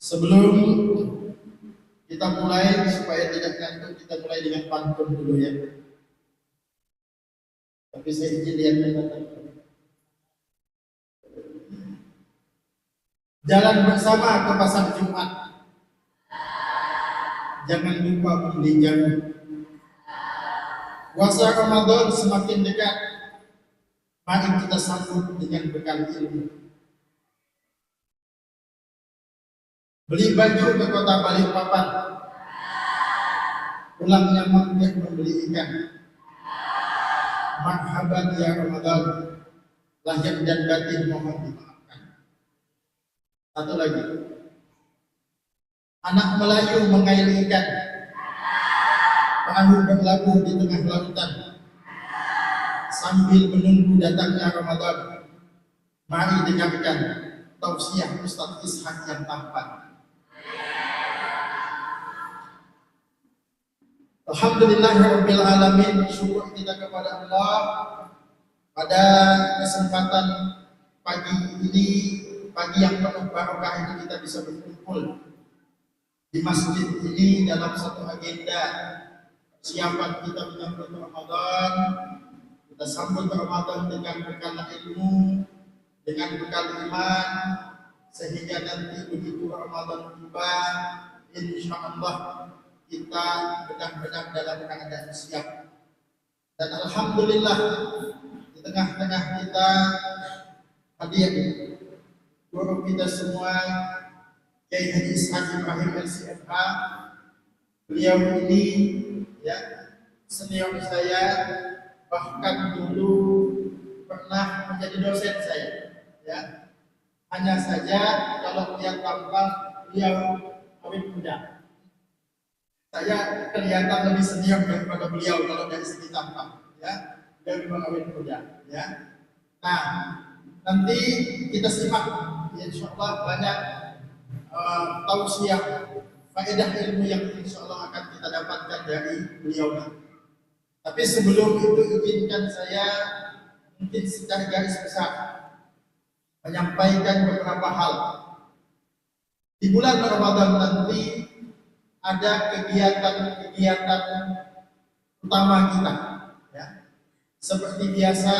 Sebelum kita mulai, supaya tidak ngantuk, kita mulai dengan pantun dulu ya. Tapi saya izin lihat jalan bersama ke pasar Jumat. Jangan lupa membeli jamu. Puasa Ramadan semakin dekat. Mari kita sambut dengan bekal ilmu. Beli baju ke kota Balikpapan. Pulangnya mampir membeli ikan. Marhaban ya Ramadan. Lahir dan batin mohon dimaafkan. Satu lagi. Anak Melayu mengail ikan. Perahu berlabuh di tengah lautan. Sambil menunggu datangnya Ramadan. Mari dengarkan tausiah Ustaz Ishak yang tampan. Alhamdulillahirabbil alamin, bersyukur kita kepada Allah pada kesempatan pagi ini, pagi yang penuh barokah ini, kita bisa berkumpul di masjid ini dalam satu agenda persiapan kita menyambut Ramadan. Kita sambut Ramadan dengan bekal ilmu, dengan bekal iman, sehingga nanti begitu Ramadan tiba, insyaallah kita benar-benar dalam keadaan siap. Dan alhamdulillah di tengah-tengah kita hadir guru kita semua, Kiai Haji Ishak Ibrahim LCMH. Beliau ini ya senior saya, bahkan dulu pernah menjadi dosen saya. Ya, hanya saja kalau lihat tampang beliau awet muda. Saya kelihatan lebih senior daripada beliau kalau dari segi tampang, ya, dari awet muda, ya. Nah, nanti kita simak, insyaallah banyak tausiah, faedah ilmu yang insyaallah akan kita dapatkan dari beliau. Tapi sebelum itu izinkan saya mungkin secara garis besar menyampaikan beberapa hal. Di bulan Ramadan nanti ada kegiatan-kegiatan utama kita, ya. Seperti biasa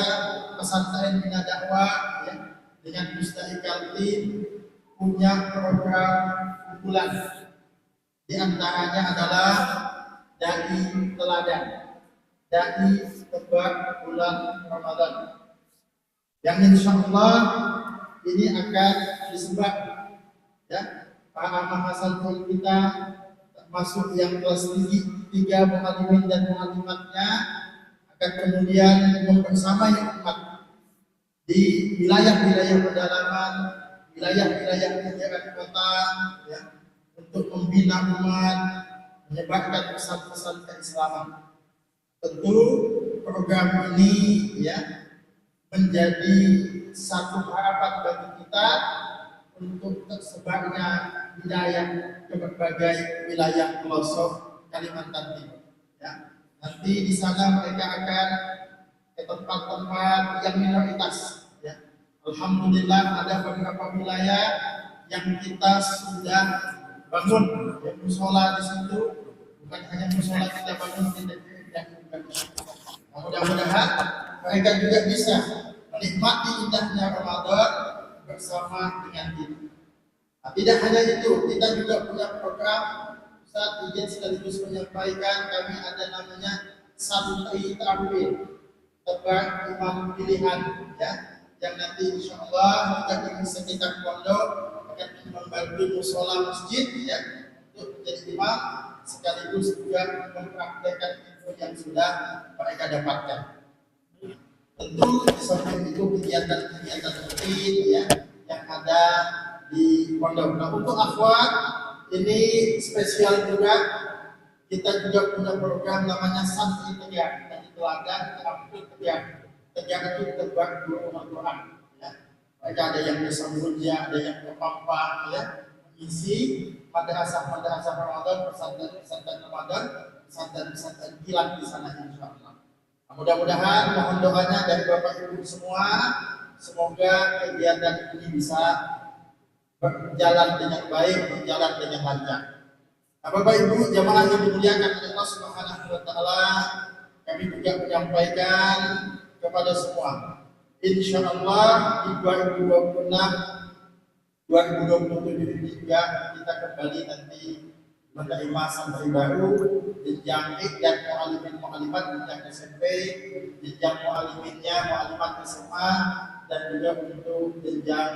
pesantren Bina Dakwah ya, dengan Mustahik Kaltim punya program unggulan. Di antaranya adalah dai teladan, dai tebak bulan Ramadan, yang insyaallah ini akan disebar ya para mahasiswa kita, termasuk yang kelas 3 muallimin dan muallimatnya, akan kemudian membersamai umat di wilayah-wilayah pedalaman, wilayah-wilayah pinggiran kota ya, untuk membina umat, menyebarkan pesan-pesan keislaman. Tentu program ini ya menjadi satu harapan bagi kita untuk tersebarnya hidayah ke berbagai wilayah pelosok Kalimantan Timur. Ya. Nanti di sana mereka akan ke tempat-tempat yang minoritas. Ya. Alhamdulillah ada beberapa wilayah yang kita sudah bangun ya, musola di situ. Bukan hanya musola kita bangun, kita juga. Mudah-mudahan mereka juga bisa menikmati indahnya Ramadan bersama dengan kita. Nah, tidak hanya itu, kita juga punya program. Ustaz izin sekaligus menyampaikan, kami ada namanya Santai Tarawih, tebak imam pilihan ya, yang nanti insyaallah juga di sekitar pondok akan membantu musola masjid ya untuk menjadi imam, sekaligus juga mempraktekkan ilmu yang sudah mereka dapatkan. Tentu di samping itu kegiatan-kegiatan rutin ya yang ada di pondok. Nah, untuk akhwat ini spesial juga, kita juga punya program namanya Santri Tegar, dari teladan terampil tegar. Tegar itu tebak dua Al-Quran ya. Mereka ada yang ke Samboja, ada yang ke Pampang ya, mengisi madrasah-madrasah Ramadan, pesantren Ramadan, pesantren kilat di sana insyaallah. Nah, mudah-mudahan mohon doanya dari Bapak Ibu semua, semoga kegiatan ini bisa berjalan dengan baik, berjalan dengan lancar. Nah, Bapak Ibu jamaah yang dimuliakan oleh Allah Subhanahu wa taala, kami juga menyampaikan kepada semua, insya Allah di 2027 ini juga kita kembali nanti menerima santri baru, jenjang dan mu'alimat jenjang SMP, jenjang mu'alimat SMA, dan juga untuk jenjang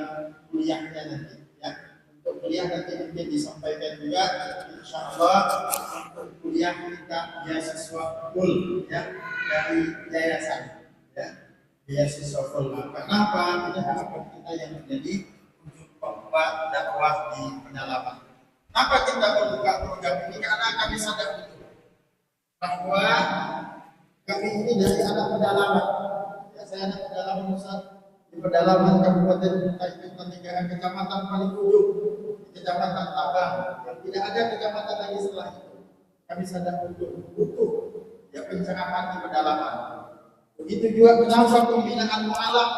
kuliahnya nanti. Ya. Untuk kuliah nanti mungkin disampaikan juga, insya Allah untuk kuliah kita beasiswa full ya dari yayasan, ya beasiswa full. Kenapa? Tidak harapan kita yang menjadi ujung tombak dakwah di pedalaman. Kenapa kita membuka program ini? Karena kami sadar betul bahwa kami ini dari anak pedalaman. Ya, saya anak pedalaman Ustaz, di pedalaman Kabupaten Tanegara, kecamatan paling ujung, di Kecamatan Tabang. Tidak ada kecamatan lagi setelah itu. Kami sadar betul butuh ya pencerahan di pedalaman. Begitu juga kenapa pembinaan mu'alaf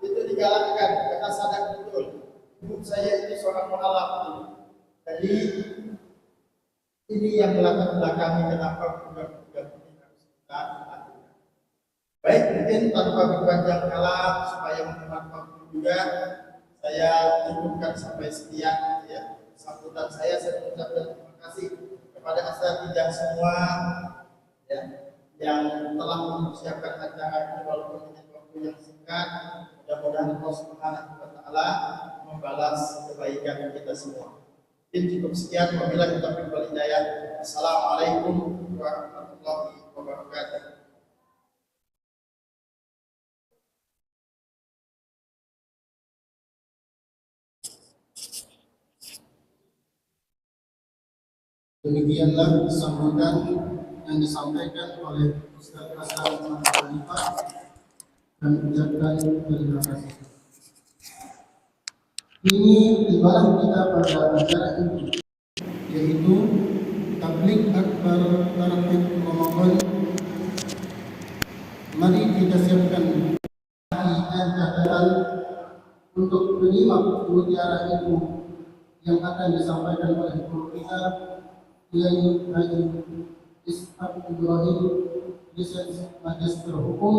itu digalakkan, karena sadar betul ibu saya ini seorang mu'alaf. Jadi ini yang melatar belakangi kenapa program-program ini harus kita lakukan. Baik, mungkin tanpa berpanjang kalam supaya menghemat waktu juga, saya cukupkan sampai sekian ya. Sambutan saya mengucapkan terima kasih kepada asatidzah semua ya, yang telah mempersiapkan acara ini walaupun dengan waktu yang singkat. Mudah-mudahan Allah Subhanahu wa taala membalas kebaikan kita semua. Mungkin cukup sekian, wabillahi taufiq wal hidayah. Assalamualaikum warahmatullahi wabarakatuh. Demikianlah sambutan yang disampaikan oleh Ustaz Hasan Muhammad Hanifah, dan ucapkan terima kasih. Ini ibarat kita pada acara ini, yaitu tabligh akbar tarhib Ramadan. Mari kita siapkan dan catatan untuk menyimak mutiara ilmu yang akan disampaikan oleh guru kita, Kiai Haji Ishaq Ibrahim, Lisensi Magister Hukum,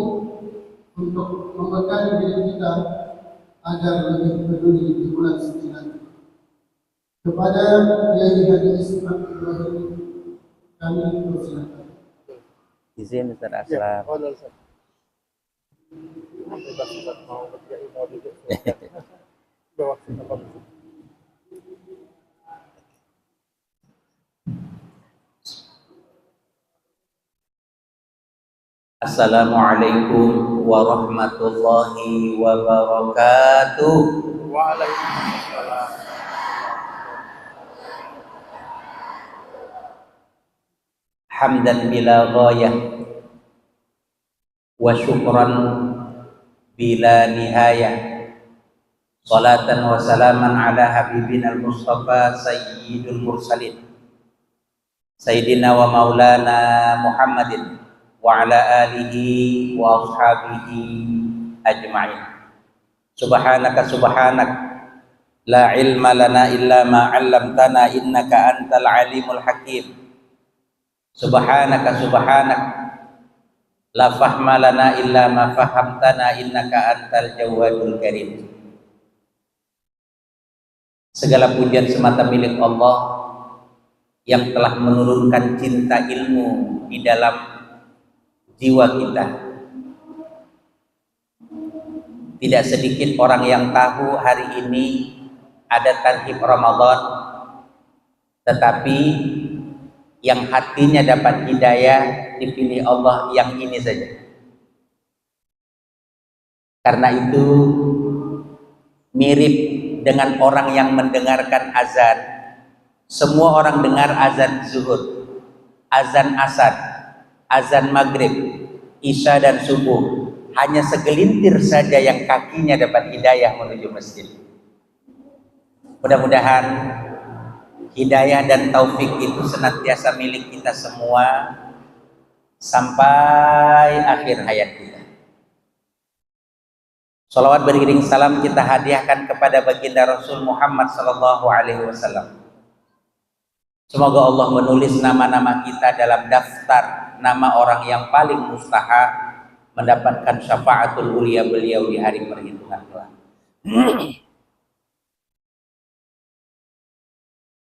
untuk membekali diri kita agar lebih peduli di bulan 9. Kepada Kiai Haji Ishaq Ibrahim kami persilakan. Izin Ustaz Aslam. Assalamualaikum warahmatullahi wabarakatuh. Waalaikumsalam. Hamdan bila ghayah wa syukran bila nihayah. Salatan wa salaman ala habibina al-Mustafa sayyidul mursalin Sayyidina wa maulana Muhammadin wa ala alihi wa ashabihi ajma'in. Subhanaka subhanak la ilma lana illa ma 'allamtana innaka antal alimul hakim. Subhanaka subhanak la fahma lana illa ma fahamtana innaka antal jawadul karim. Segala pujian semata milik Allah yang telah menurunkan cinta ilmu di dalam jiwa kita. Tidak sedikit orang yang tahu hari ini ada tarhib Ramadan, tetapi yang hatinya dapat hidayah dipilih Allah yang ini saja. Karena itu mirip dengan orang yang mendengarkan azan. Semua orang dengar azan zuhur, azan asar, azan maghrib, isya dan subuh. Hanya segelintir saja yang kakinya dapat hidayah menuju masjid. Mudah-mudahan hidayah dan taufik itu senantiasa milik kita semua sampai akhir hayat kita. Salawat beriring salam kita hadiahkan kepada baginda Rasul Muhammad sallallahu alaihi wasallam. Semoga Allah menulis nama-nama kita dalam daftar nama orang yang paling mustahak mendapatkan syafaatul ulia beliau di hari perhitungan kelak.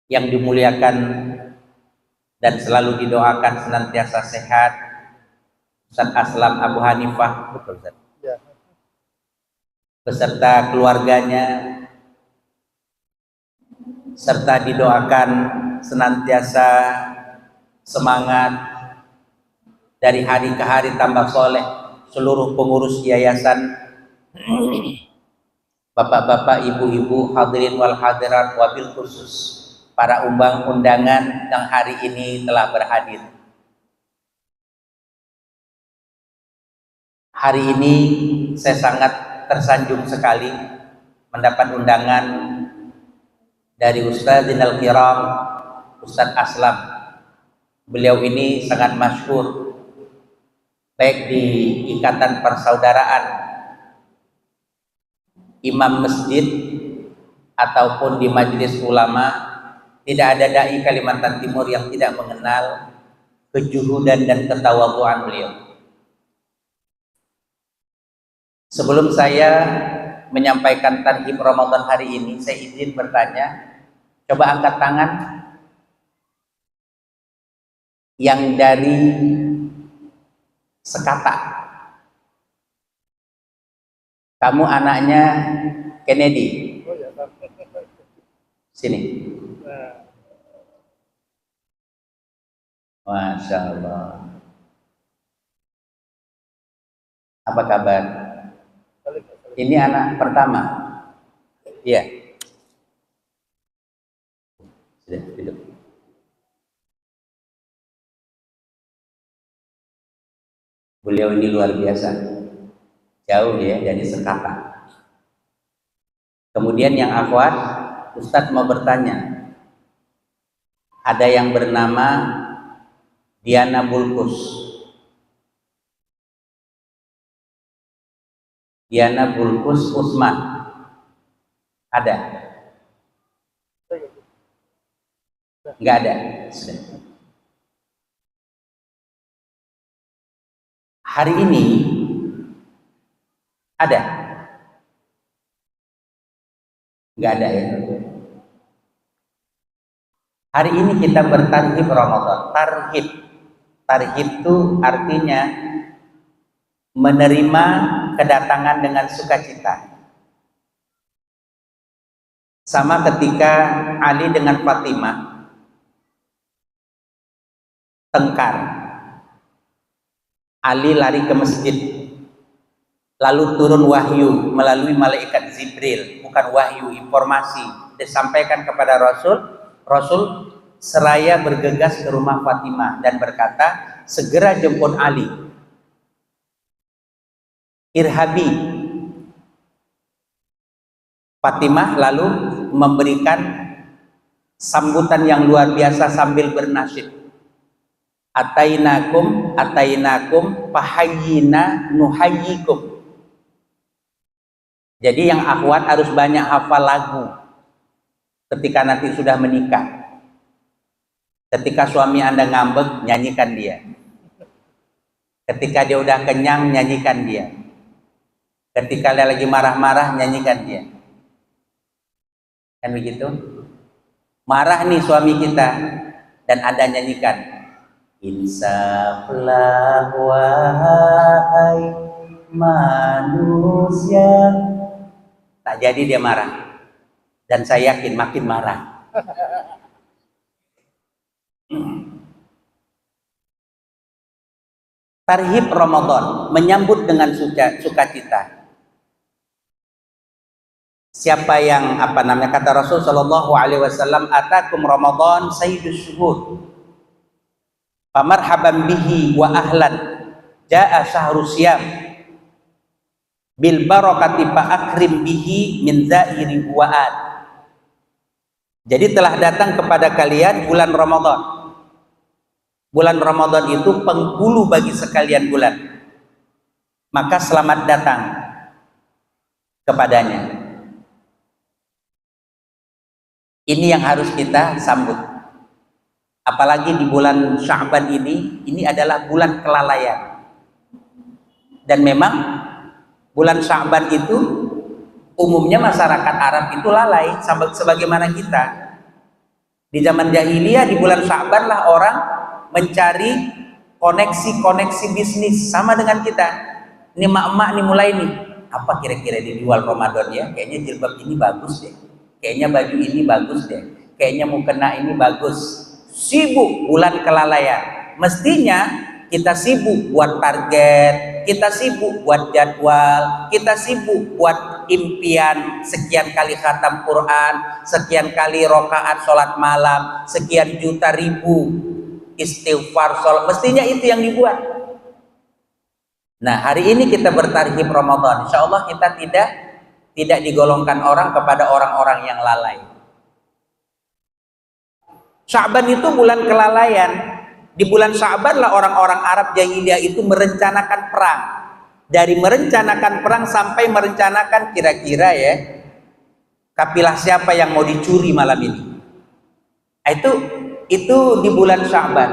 Yang dimuliakan dan selalu didoakan senantiasa sehat Ustaz Aslam Abu Hanifah, betul Ustaz? Ya. Beserta keluarganya, serta didoakan senantiasa semangat dari hari ke hari tambah soleh seluruh pengurus yayasan, bapak-bapak, ibu-ibu, hadirin wal hadirat, wabil khusus para undangan yang hari ini telah berhadir. Hari ini saya sangat tersanjung sekali mendapat undangan dari Ustadzina al-Kiram, Ustadz Aslam. Beliau ini sangat masyhur baik di ikatan persaudaraan imam masjid ataupun di majelis ulama. Tidak ada dai Kalimantan Timur yang tidak mengenal kejuhudan dan ketawadhuan beliau. Sebelum saya menyampaikan tarhib Ramadan hari ini, saya izin bertanya, coba angkat tangan yang dari Sekata. Kamu anaknya Kennedy. Oh ya, Sini. Masya Allah. Apa kabar? Ini anak pertama. Iya. Sudah duduk. Beliau ini luar biasa. Jauh ya dari Sekata. Kemudian yang akhwat, Ustadz mau bertanya. Ada yang bernama Diana Bulkus. Diana Bulkus Usman. Ada? Enggak ada. Sudah. Hari ini ada? Enggak ada ya. Hari ini kita bertarhib Ramadan. Tarhib itu artinya menerima kedatangan dengan sukacita. Sama ketika Ali dengan Fatimah tengkar. Ali lari ke masjid. Lalu turun wahyu melalui malaikat Jibril, bukan wahyu, informasi disampaikan kepada Rasul. Rasul seraya bergegas ke rumah Fatimah dan berkata, segera jemput Ali. Irhabi. Fatimah lalu memberikan sambutan yang luar biasa sambil bernasyid. Atainakum fahayyina nuhayyikum. Jadi yang akhwat harus banyak hafal lagu ketika nanti sudah menikah. Ketika suami Anda ngambek, nyanyikan dia. Ketika dia udah kenyang, nyanyikan dia. Ketika dia lagi marah-marah, nyanyikan dia. Kan begitu? Marah nih suami kita, dan Anda nyanyikan. Insaflah wahai manusia. Tak jadi dia marah. Dan saya yakin makin marah. Tarhib Ramadan, menyambut dengan sukacita. Siapa yang kata Rasul sallallahu alaihi wasallam, atakum Ramadan sayyidus syuhur. Famarhaban bihi wa ahlan. Jaa syahrul siyam. Bil barakati fa akrim bihi min zairi wa'ad. Jadi telah datang kepada kalian bulan Ramadan. Bulan Ramadan itu penghulu bagi sekalian bulan. Maka selamat datang. kepadanya. Ini yang harus kita sambut. Apalagi di bulan Sya'ban ini adalah bulan kelalaian. Dan memang bulan Sya'ban itu umumnya masyarakat Arab itu lalai sebagaimana kita. Di zaman jahiliyah di bulan Sya'ban lah orang mencari koneksi bisnis sama dengan kita. Ini emak-emak nih mulai nih, apa kira-kira dijual Ramadan ya? Kayaknya jilbab ini bagus deh. Kayaknya baju ini bagus deh. Kayaknya mukena ini bagus. Sibuk bulan kelalaian. Mestinya kita sibuk buat target, kita sibuk buat jadwal, kita sibuk buat impian sekian kali khatam Quran, sekian kali rokaat sholat malam, sekian juta ribu istighfar sholat. Mestinya itu yang dibuat. Nah, hari ini kita bertarhib Ramadan. Insya Allah kita tidak digolongkan orang kepada orang-orang yang lalai. Sya'ban itu bulan kelalaian. Di bulan Sya'ban lah orang-orang Arab jahiliyah itu merencanakan perang. Dari merencanakan perang sampai merencanakan kira-kira ya, kapilah siapa yang mau dicuri malam ini. Itu di bulan Sya'ban.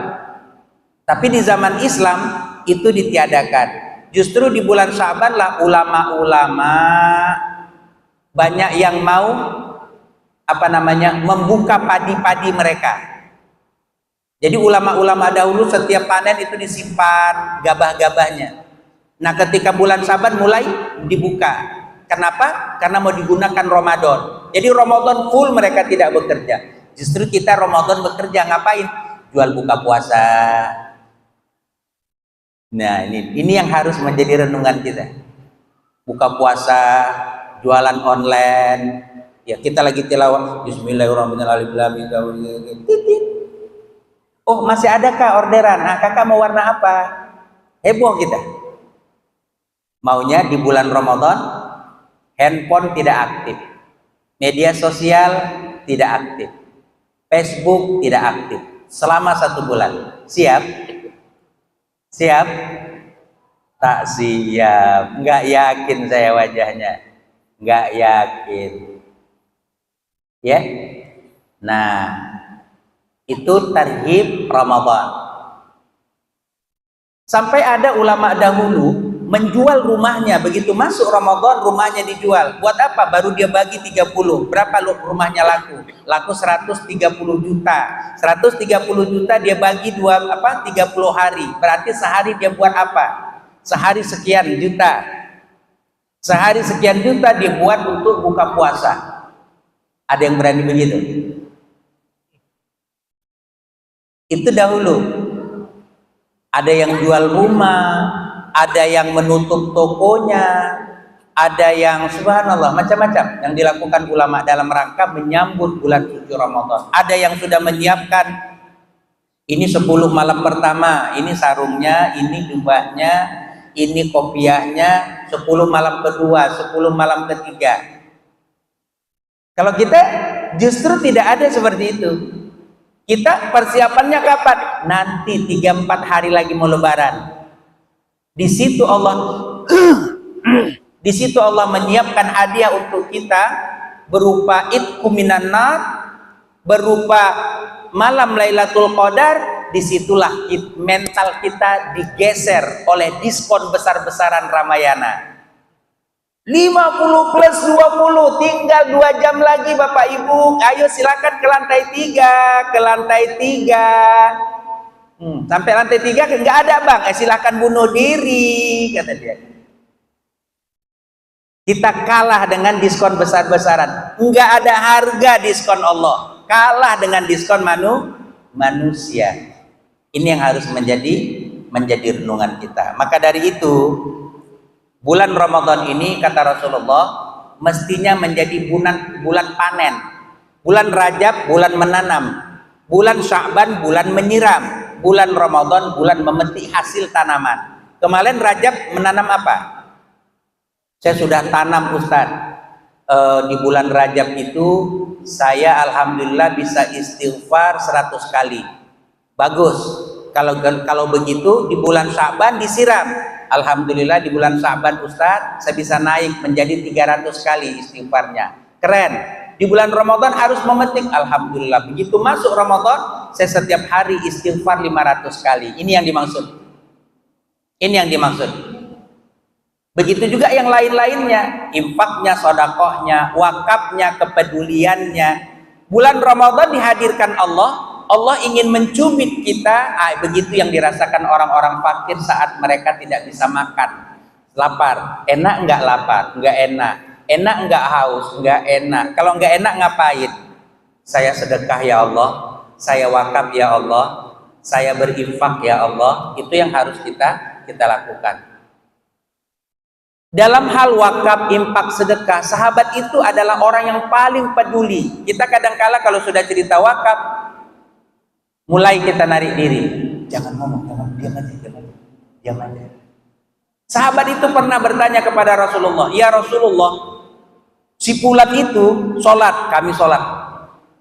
Tapi di zaman Islam itu ditiadakan. Justru di bulan Sya'ban lah ulama-ulama banyak yang mau membuka padi-padi mereka. Jadi ulama-ulama dahulu setiap panen itu disimpan gabah-gabahnya. Nah, ketika bulan Sya'ban mulai dibuka. Kenapa? Karena mau digunakan Ramadan. Jadi Ramadan full mereka tidak bekerja. Justru kita Ramadan bekerja, ngapain? Jual buka puasa. Nah, ini yang harus menjadi renungan kita. Buka puasa, jualan online. Ya, kita lagi tilawah Bismillahirrahmanirrahim. Oh, masih adakah orderan? Nah, kakak mau warna apa? Heboh kita. Maunya di bulan Ramadan handphone tidak aktif, media sosial tidak aktif, Facebook tidak aktif selama 1 bulan. Siap? Siap? Tak siap. Nggak yakin saya wajahnya. Nggak yakin. Ya? Nah, itu tarhib Ramadan. Sampai ada ulama dahulu menjual rumahnya, begitu masuk Ramadan rumahnya dijual. Buat apa? Baru dia bagi 30. Berapa rumahnya laku? Laku 130 juta. 130 juta dia bagi 30 hari. Berarti sehari dia buat apa? Sehari sekian juta. Sehari sekian juta dia buat untuk buka puasa. Ada yang berani begitu? Itu dahulu. Ada yang jual rumah, ada yang menutup tokonya, ada yang subhanallah macam-macam yang dilakukan ulama dalam rangka menyambut bulan suci Ramadan. Ada yang sudah menyiapkan ini 10 malam pertama, ini sarungnya, ini jubahnya, ini kopiahnya, 10 malam kedua, 10 malam ketiga. Kalau kita justru tidak ada seperti itu. Kita persiapannya kapan? Nanti 3-4 hari lagi mau lebaran. Di situ Allah menyiapkan hadiah untuk kita berupa itqu minan nar, berupa malam Lailatul Qadar. Disitulah mental kita digeser oleh diskon besar-besaran Ramayana. 50 plus 20, tinggal 2 jam lagi Bapak Ibu. Ayo silakan ke lantai 3, ke lantai 3. Sampai lantai 3 nggak ada bang, silakan bunuh diri, kata dia. Kita kalah dengan diskon besar-besaran. Nggak ada harga diskon Allah, kalah dengan diskon manusia. Ini yang harus menjadi renungan kita. Maka dari itu bulan Ramadan ini kata Rasulullah mestinya menjadi bulan panen. Bulan Rajab bulan menanam, bulan Sya'ban bulan menyiram, bulan Ramadan bulan memetik hasil tanaman. Kemarin Rajab menanam apa? Saya sudah tanam Ustaz. Di bulan Rajab itu saya alhamdulillah bisa istighfar 100 kali. Bagus. Kalau begitu di bulan Sya'ban disiram. Alhamdulillah di bulan Sya'ban Ustadz saya bisa naik menjadi 300 kali istighfarnya. Keren. Di bulan Ramadan harus memetik. Alhamdulillah begitu masuk Ramadan saya setiap hari istighfar 500 kali. Ini yang dimaksud. Ini yang dimaksud. Begitu juga yang lain-lainnya, infaknya, sodakohnya, wakafnya, kepeduliannya. Bulan Ramadan dihadirkan Allah, Allah ingin mencubit kita. Begitu yang dirasakan orang-orang fakir saat mereka tidak bisa makan. Lapar, enak enggak lapar? Enggak enak. Enak enggak haus? Enggak enak. Kalau enggak enak ngapain? Saya sedekah ya Allah, saya wakaf ya Allah, saya berinfak ya Allah. Itu yang harus kita lakukan. Dalam hal wakaf, infak, sedekah, sahabat itu adalah orang yang paling peduli. Kita kadang-kala kalau sudah cerita wakaf, mulai kita narik diri. Jangan ngomong, diam aja. Sahabat itu pernah bertanya kepada Rasulullah, ya Rasulullah, si Fulan itu sholat, kami sholat.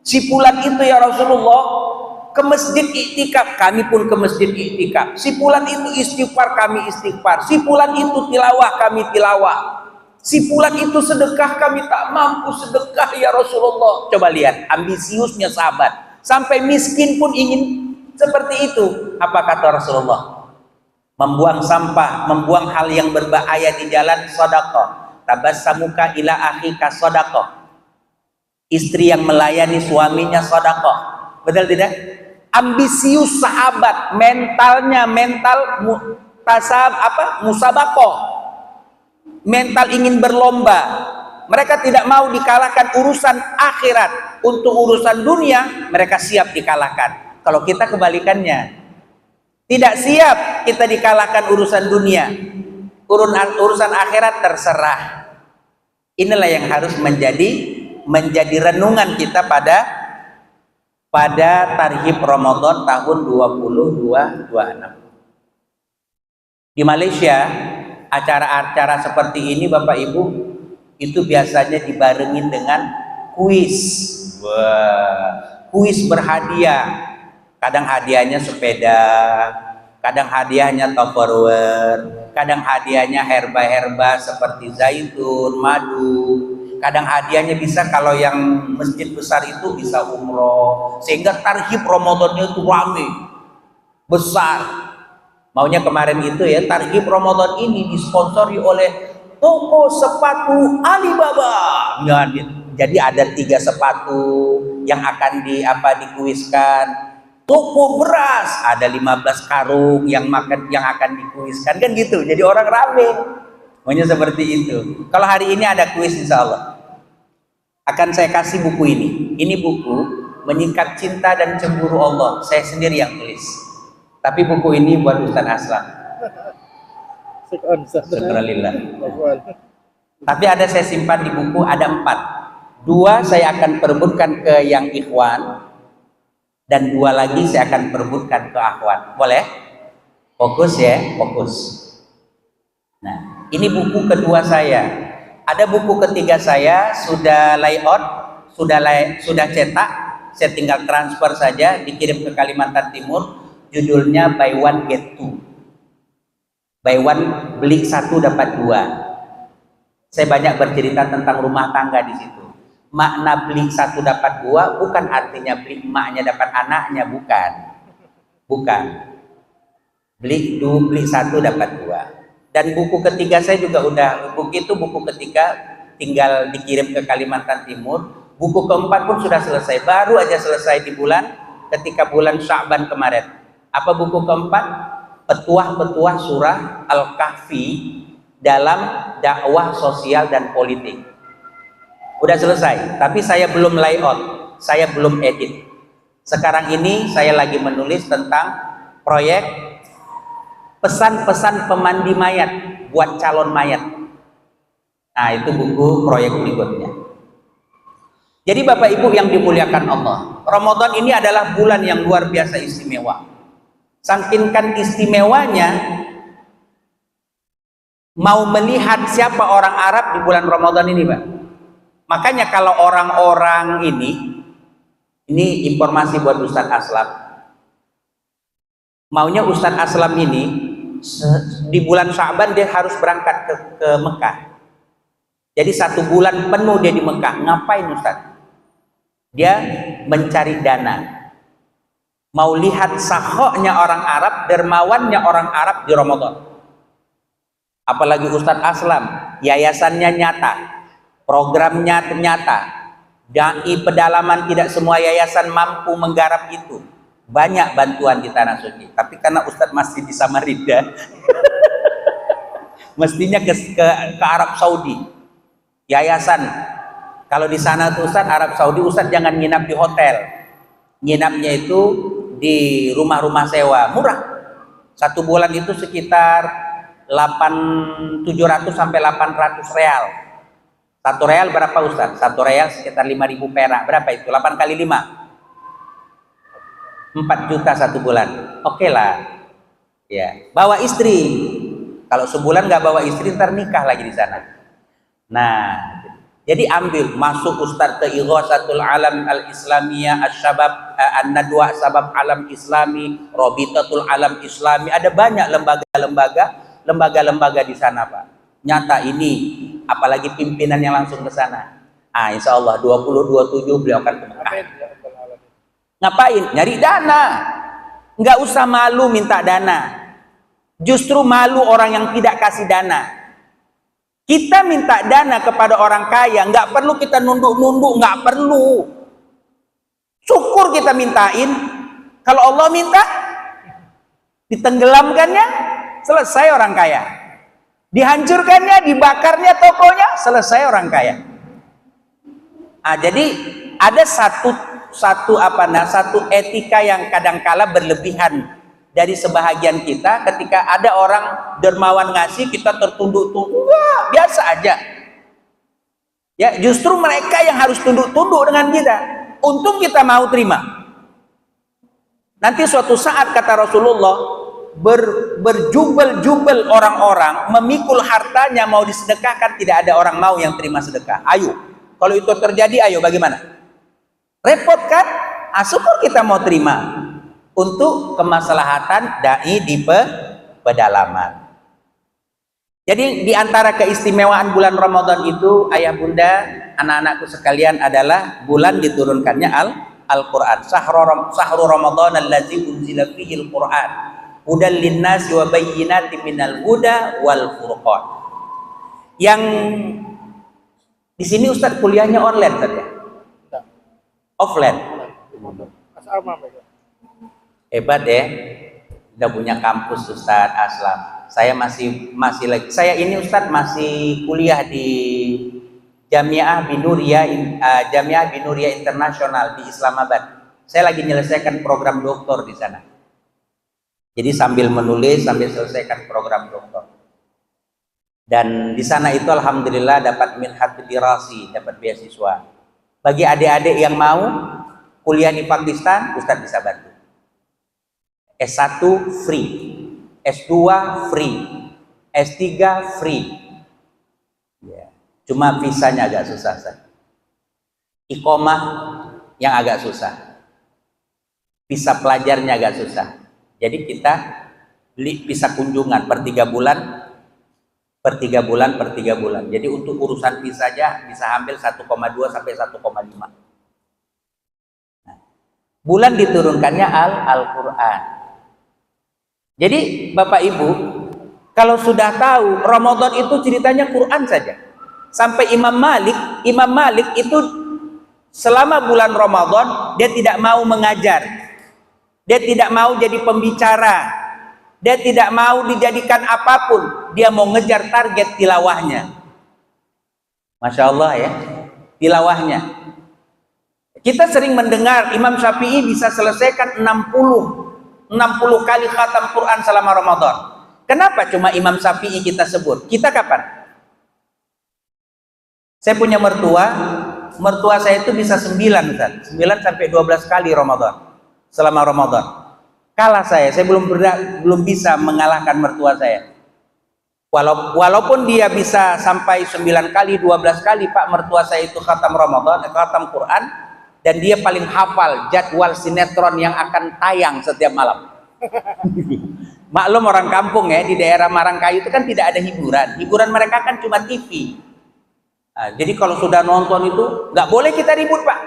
Si Fulan itu ya Rasulullah ke masjid iktikaf, kami pun ke masjid iktikaf. Si Fulan itu istighfar, kami istighfar. Si Fulan itu tilawah, kami tilawah. Si Fulan itu sedekah, kami tak mampu sedekah ya Rasulullah. Coba lihat ambisiusnya sahabat, sampai miskin pun ingin seperti itu. Apa kata Rasulullah? Membuang sampah, membuang hal yang berbahaya di jalan, sedekah. Tabassamuka ila akhika sedekah. Istri yang melayani suaminya sedekah. Betul tidak? Ambisius sahabat, mentalnya mental musabakoh, mental ingin berlomba. Mereka tidak mau dikalahkan urusan akhirat. Untuk urusan dunia mereka siap dikalahkan. Kalau kita kebalikannya, tidak siap kita dikalahkan urusan dunia, urusan akhirat terserah. Inilah yang harus menjadi renungan kita pada Tarhib Ramadan tahun 2026. Di Malaysia, acara-acara seperti ini Bapak Ibu itu biasanya dibarengin dengan kuis. Wah, kuis berhadiah. Kadang hadiahnya sepeda, kadang hadiahnya Tupperware, kadang hadiahnya herba-herba seperti zaitun, madu. Kadang hadiahnya bisa, kalau yang masjid besar itu bisa umroh, sehingga tarhib Ramadannya itu rame besar. Maunya kemarin itu ya, tarhib Ramadan ini disponsori oleh toko sepatu Alibaba. Jadi ada 3 sepatu yang akan dikuiskan. Toko beras ada 15 karung yang akan dikuiskan, kan gitu. Jadi orang rame. Maunya seperti itu. Kalau hari ini ada kuis, insya Allah akan saya kasih buku ini. Ini buku Menyingkap Cinta dan Cemburu Allah. Saya sendiri yang tulis. Tapi buku ini buat Ustaz Aslam. Subhanallah. Tapi ada saya simpan di buku, ada 4. 2 saya akan perebutkan ke yang ikhwan, dan 2 lagi saya akan perebutkan ke akhwat. Boleh? Fokus ya, fokus. Nah, ini buku kedua saya. Ada buku ketiga saya sudah layout, sudah cetak. Saya tinggal transfer saja, dikirim ke Kalimantan Timur. Judulnya Buy One Get Two. Buy one, beli 1 dapat 2. Saya banyak bercerita tentang rumah tangga di situ. Makna beli 1 dapat 2 bukan artinya beli emaknya dapat anaknya, bukan. Beli 1 dapat 2. Dan buku ketiga saya juga udah, buku ketiga tinggal dikirim ke Kalimantan Timur. Buku keempat pun sudah selesai, baru aja selesai ketika bulan Sya'ban kemarin. Apa buku keempat? Petuah-petuah surah Al-Kahfi dalam dakwah sosial dan politik. Udah selesai, tapi saya belum layout, saya belum edit. Sekarang ini saya lagi menulis tentang proyek pesan-pesan pemandi mayat buat calon mayat. Nah, itu buku proyek berikutnya. Jadi Bapak Ibu yang dimuliakan Allah, Ramadan ini adalah bulan yang luar biasa istimewa. Saking istimewanya, mau melihat siapa orang Arab di bulan Ramadan ini, Pak. Makanya kalau orang-orang ini informasi buat Ustaz Aslam. Maunya Ustadz Aslam ini di bulan Sya'ban dia harus berangkat ke Mekah. Jadi 1 bulan penuh dia di Mekah. Ngapain Ustadz? Dia mencari dana. Mau lihat sakhoknya orang Arab, dermawannya orang Arab di Ramadan. Apalagi Ustadz Aslam, yayasannya nyata, programnya nyata. Dai pedalaman, tidak semua yayasan mampu menggarap itu. Banyak bantuan di Tanah Suci. Tapi karena Ustadz masih di Samarinda, mestinya ke Arab Saudi. Yayasan. Kalau di sana tuh Ustadz, Arab Saudi, Ustadz jangan nginap di hotel. Nginapnya itu di rumah-rumah sewa, murah. 1 bulan itu sekitar 700 sampai 800 real. 1 real berapa Ustaz? 1 real sekitar 5.000 perak. Berapa itu? 8 kali 5. 4 juta 1 bulan. Oke lah. Ya, bawa istri. Kalau sebulan nggak bawa istri, ntar nikah lagi di sana. Nah, jadi ambil masuk Ustaz ke Ighasatul Alam Al-Islamiyah, Asy-Syabab An-Nadwa Sabab Alam Islami, Rabitatul Alam Islami. Ada banyak lembaga-lembaga di sana, Pak. Nyata ini, apalagi pimpinan yang langsung ke sana. Insya Allah 2027 beliau akan ke Mekah. Ngapain? Nyari dana. Nggak usah malu minta dana. Justru malu orang yang tidak kasih dana. Kita minta dana kepada orang kaya, nggak perlu kita nunduk-nunduk, nggak perlu. Syukur kita mintain. Kalau Allah minta, ditenggelamkannya, selesai orang kaya. Dihancurkannya, dibakarnya tokonya, selesai orang kaya. Jadi ada satu etika yang kadangkala berlebihan dari sebahagian kita. Ketika ada orang dermawan ngasih, kita tertunduk-tunduk. Wah, biasa aja. Ya, justru mereka yang harus tunduk-tunduk dengan kita. Untung kita mau terima. Nanti suatu saat kata Rasulullah, berjubel-jubel orang-orang memikul hartanya mau disedekahkan, tidak ada orang mau yang terima sedekah. Ayo, kalau itu terjadi, ayo bagaimana? Repot kan? Syukur kita mau terima untuk kemaslahatan dai di pedalaman. Jadi di antara keistimewaan bulan Ramadan itu, ayah bunda, anak-anakku sekalian, adalah bulan diturunkannya Al-Quran. Sahru Ramadan allazi unzila fihi al-Quran hudal linnasi wa bayyinatin minal huda wal furqan. Yang di sini Ustadz kuliahnya online tadi ya? Offline. Hebat ya, udah punya kampus Ustadz Aslam. Saya masih lagi. Saya ini Ustadz masih kuliah di Jamiah Binuriyah Internasional di Islamabad. Saya lagi menyelesaikan program doktor di sana. Jadi sambil menulis, sambil selesaikan program doktor. Dan di sana itu alhamdulillah dapat minhat dirasi, dapat beasiswa. Bagi adik-adik yang mau kuliah di Pakistan, Ustadz bisa bantu. S1 free, S2 free, S3 free. Ya, cuma visanya agak susah. Iqomah yang agak susah. Visa pelajarnya agak susah. Jadi kita bisa kunjungan per 3 bulan. Jadi untuk urusan visa saja bisa ambil 1,2 sampai 1,5. Nah, bulan diturunkannya Al-Quran. Jadi Bapak Ibu, kalau sudah tahu Ramadan itu ceritanya Quran saja. Sampai Imam Malik itu selama bulan Ramadan dia tidak mau mengajar. Dia tidak mau jadi pembicara. Dia tidak mau dijadikan apapun. Dia mau ngejar target tilawahnya. Masya Allah ya, tilawahnya. Kita sering mendengar Imam Syafi'i bisa selesaikan 60 kali khatam Quran selama Ramadan. Kenapa cuma Imam Syafi'i kita sebut? Kita kapan? Saya punya mertua saya itu bisa 9 sampai 12 kali Ramadan. Selama Ramadan. Kalah saya belum bisa mengalahkan mertua saya. Walaupun dia bisa sampai 9 kali, 12 kali, Pak, mertua saya itu khatam Ramadan, khatam Quran, dan dia paling hafal jadwal sinetron yang akan tayang setiap malam. Maklum orang kampung ya, di daerah Marangkayu itu kan tidak ada hiburan. Hiburan mereka kan cuma TV. Nah, jadi kalau sudah nonton itu nggak boleh kita ribut Pak.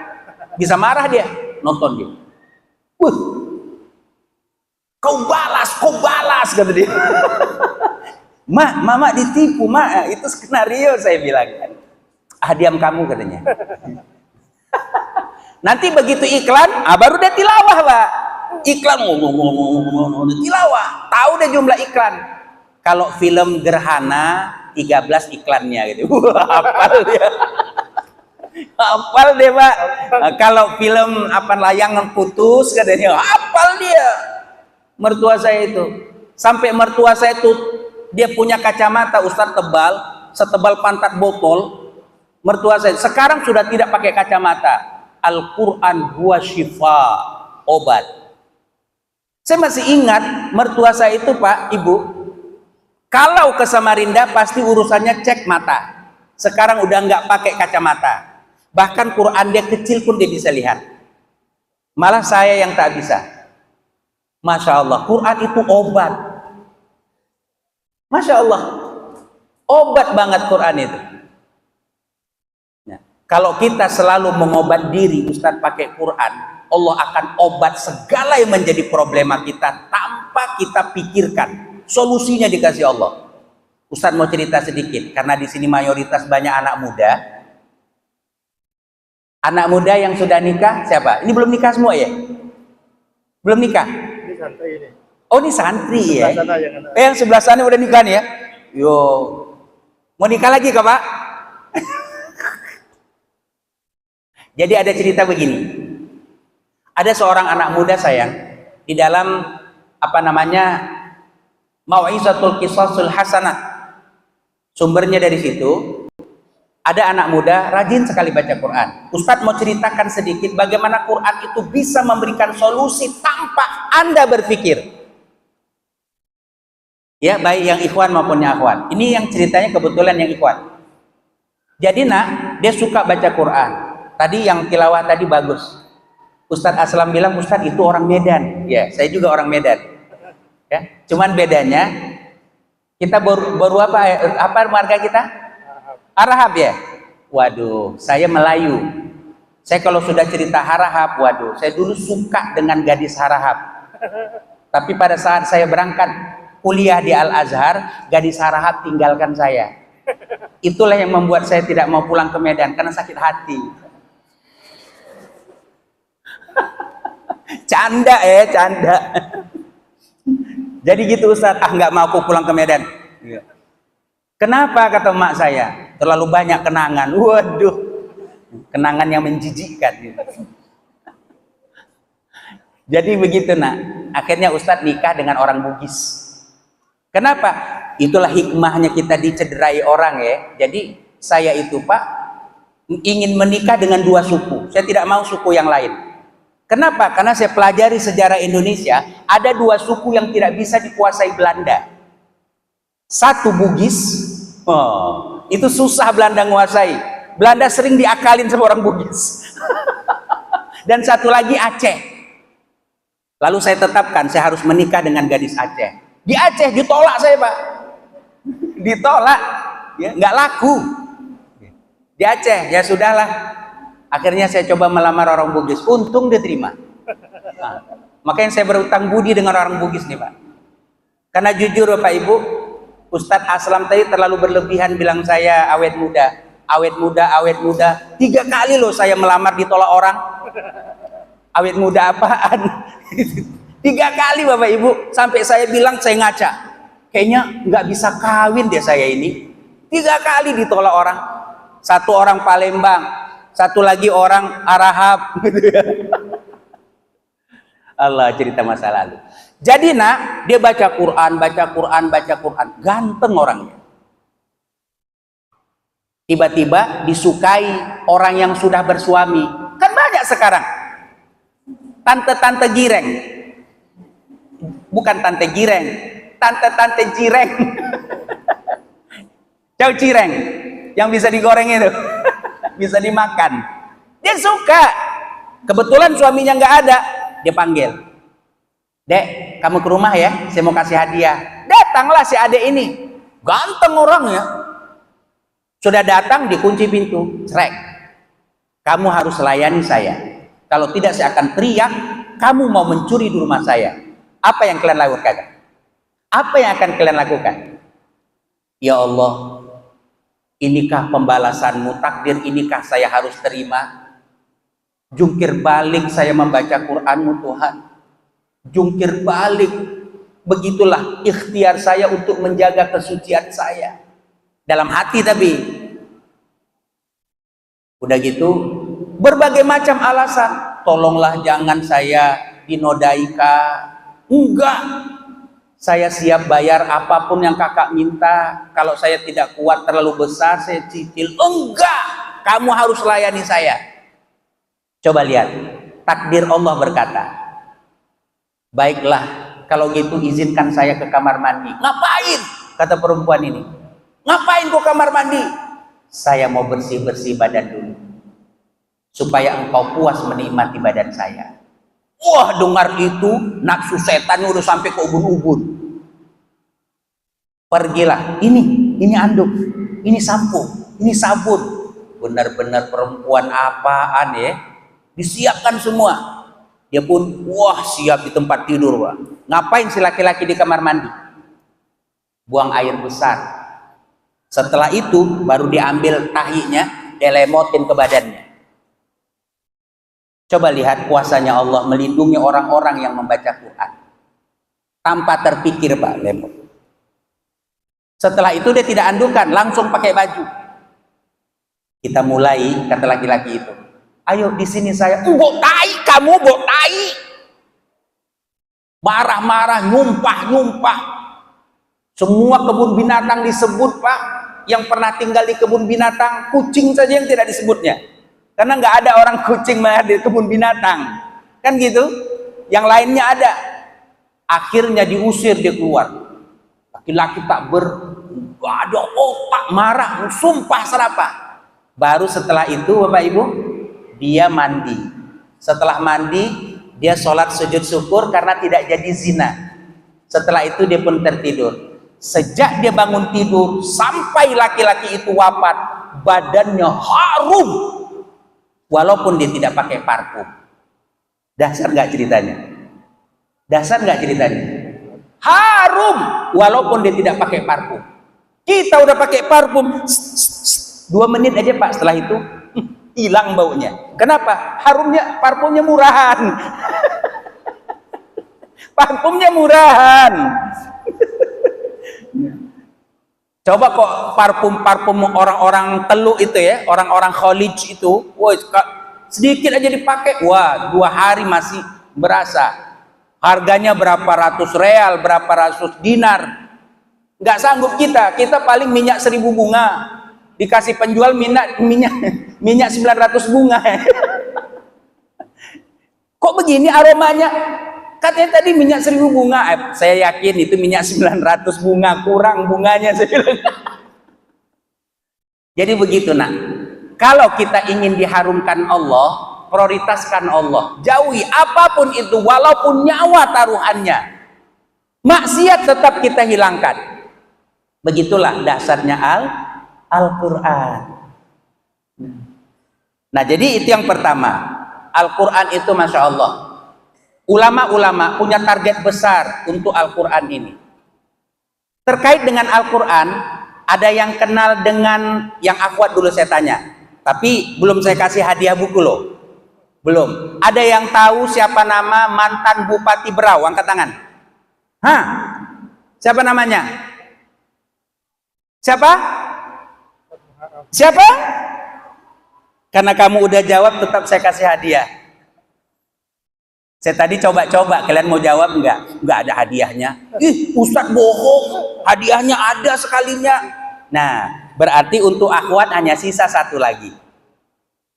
Bisa marah dia, nonton dia. Kau balas kata dia. Mama ditipu, itu skenario saya bilang kan. Diam kamu katanya. Nanti begitu iklan, baru dia tilawah Pak. Iklan tilawah, tahu deh jumlah iklan. Kalau film Gerhana 13 iklannya gitu. Hafal dia. Hafal deh Pak. Kalau film layangan putus katanya, hafal dia. Mertua saya itu, sampai mertua saya itu dia punya kacamata Ustaz tebal, setebal pantat botol. Mertua saya sekarang sudah tidak pakai kacamata. Al-Quran huwa syifa, obat. Saya masih ingat mertua saya itu Pak, Ibu, kalau ke Samarinda pasti urusannya cek mata. Sekarang udah nggak pakai kacamata. Bahkan Quran dia kecil pun dia bisa lihat. Malah saya yang tak bisa. Masya Allah, Quran itu obat. Masya Allah, obat banget Quran itu. Nah, kalau kita selalu mengobat diri, Ustadz pakai Quran, Allah akan obat segala yang menjadi problema kita tanpa kita pikirkan. Solusinya dikasih Allah. Ustadz mau cerita sedikit, karena di sini mayoritas banyak anak muda. Anak muda yang sudah nikah, siapa? Ini belum nikah semua ya? Belum nikah? Ini santai ini. Oh ini santri ya? Sebelah sana yang anak. Yang sebelah sana udah nikah nih ya? Yo, mau nikah lagi kak Pak? Jadi ada cerita begini. Ada seorang anak muda sayang, di dalam Mau'izatul Qisasul Hasanah. Sumbernya dari situ. Ada anak muda rajin sekali baca Quran. Ustadz mau ceritakan sedikit bagaimana Quran itu bisa memberikan solusi tanpa Anda berpikir. Ya, baik yang ikhwan maupun yang akhwat. Ini yang ceritanya kebetulan yang ikhwan. Jadi dia suka baca Quran. Tadi yang tilawah tadi bagus. Ustadz Aslam bilang Ustadz itu orang Medan. Ya, saya juga orang Medan. Ya, cuman bedanya kita baru apa marga kita? Harahap ya? Waduh, saya Melayu. Saya kalau sudah cerita Harahap, waduh, saya dulu suka dengan gadis Harahap. Tapi pada saat saya berangkat kuliah di Al-Azhar, gadis Harahap tinggalkan saya. Itulah yang membuat saya tidak mau pulang ke Medan, karena sakit hati. Canda canda. Jadi gitu Ustadz, nggak mau aku pulang ke Medan. Kenapa kata emak saya? Terlalu banyak kenangan. Waduh, kenangan yang menjijikkan. Jadi begitu akhirnya Ustadz nikah dengan orang Bugis. Kenapa? Itulah hikmahnya kita dicederai orang ya. Jadi saya itu Pak ingin menikah dengan dua suku. Saya tidak mau suku yang lain. Kenapa? Karena saya pelajari sejarah Indonesia, ada dua suku yang tidak bisa dikuasai Belanda. Satu Bugis, itu susah Belanda nguasai. Belanda sering diakalin sama orang Bugis. Dan satu lagi Aceh. Lalu saya tetapkan saya harus menikah dengan gadis Aceh. Di Aceh ditolak saya Pak. Ditolak, ya, nggak laku. Di Aceh ya sudahlah. Akhirnya saya coba melamar orang Bugis. Untung dia terima. Makanya saya berutang budi dengan orang Bugis nih Pak. Karena jujur Bapak Ibu, Ustadz Aslam tadi terlalu berlebihan bilang saya awet muda. 3 kali loh saya melamar ditolak orang. Awet muda apaan? 3 kali Bapak Ibu, sampai saya bilang saya ngaca. Kayaknya nggak bisa kawin deh saya ini. 3 kali ditolak orang. Satu orang Palembang, satu lagi orang Arahap. Allah, cerita masa lalu. Jadi dia baca Quran, ganteng orangnya. Tiba-tiba disukai orang yang sudah bersuami. Kan banyak sekarang. Tante-tante gireng. Bukan tante gireng, tante-tante jireng. Jauh cireng. Yang bisa digoreng itu. Bisa dimakan. Dia suka. Kebetulan suaminya nggak ada, dia panggil. Dek, kamu ke rumah ya, saya mau kasih hadiah. Datanglah si adik ini, ganteng orangnya. Sudah datang, dikunci pintu, cerek. Kamu harus layani saya. Kalau tidak saya akan teriak, kamu mau mencuri di rumah saya. Apa yang kalian lakukan? Apa yang akan kalian lakukan? Ya Allah, inikah pembalasanmu, takdir inikah saya harus terima? Jungkir balik saya membaca Qur'anmu Tuhan. Jungkir balik, begitulah ikhtiar saya untuk menjaga kesucian saya. Dalam hati tapi. Udah gitu, berbagai macam alasan. Tolonglah jangan saya dinodai kak. Enggak. Saya siap bayar apapun yang kakak minta. Kalau saya tidak kuat terlalu besar, saya cicil. Enggak. Kamu harus layani saya. Coba lihat. Takdir Allah berkata, baiklah, kalau gitu izinkan saya ke kamar mandi. Ngapain? Kata perempuan ini. Ngapain kau kamar mandi? Saya mau bersih-bersih badan dulu. Supaya engkau puas menikmati badan saya. Wah, dengar itu, nafsu setan udah sampai ke ubun-ubun. Pergilah, ini anduk, ini sampo, ini sabun. Benar-benar perempuan apaan ya? Disiapkan semua. Dia pun, wah siap di tempat tidur, Pak. Ngapain si laki-laki di kamar mandi? Buang air besar. Setelah itu, baru diambil tahinya, dilemotin ke badannya. Coba lihat kuasanya Allah melindungi orang-orang yang membaca Quran. Tanpa terpikir, Pak, lemot. Setelah itu dia tidak andukan, langsung pakai baju. Kita mulai, kata laki-laki itu. Ayo di sini saya, bok tai, kamu bok tai. Marah-marah, nyumpah. Semua kebun binatang disebut, Pak. Yang pernah tinggal di kebun binatang, kucing saja yang tidak disebutnya. Karena nggak ada orang kucing di kebun binatang. Kan gitu? Yang lainnya ada. Akhirnya diusir, dia keluar. Laki-laki tak ada otak, marah, sumpah serapah. Baru setelah itu, Bapak Ibu, dia mandi. Setelah mandi, dia sholat sujud syukur karena tidak jadi zina. Setelah itu dia pun tertidur. Sejak dia bangun tidur sampai laki-laki itu wafat, badannya harum walaupun dia tidak pakai parfum. Dasar nggak ceritanya? Dasar nggak ceritanya? Harum walaupun dia tidak pakai parfum. Kita udah pakai parfum 2 menit aja, Pak, setelah itu hilang baunya. Kenapa? Parfumnya murahan. Parfumnya murahan. Coba kok parfum orang-orang Teluk itu ya, orang-orang Khalij itu, woi, sedikit aja dipakai, wah 2 hari masih berasa. Harganya berapa ratus real, berapa ratus dinar. Nggak sanggup kita paling minyak 1000 bunga. Dikasih penjual minyak 900 bunga. Kok begini aromanya? Katanya tadi minyak 1000 bunga. Saya yakin itu minyak 900 bunga, kurang bunganya saya bilang. Jadi begitu, nak. Kalau kita ingin diharumkan Allah, prioritaskan Allah. Jauhi apapun itu, walaupun nyawa taruhannya. Maksiat tetap kita hilangkan. Begitulah dasarnya Al-Quran. Nah, jadi itu yang pertama. Al-Quran itu Masya Allah. Ulama-ulama punya target besar untuk Al-Quran ini. Terkait dengan Al-Quran, ada yang kenal dengan yang akhwat dulu saya tanya. Tapi belum saya kasih hadiah buku loh. Belum. Ada yang tahu siapa nama mantan Bupati Berau? Angkat tangan. Hah? Siapa namanya? Siapa? Siapa? Karena kamu udah jawab, tetap saya kasih hadiah. Saya tadi coba-coba, kalian mau jawab enggak? Enggak ada hadiahnya. Ih, Ustadz bohong, hadiahnya ada sekalinya. Nah, berarti untuk akhwat hanya sisa 1 lagi.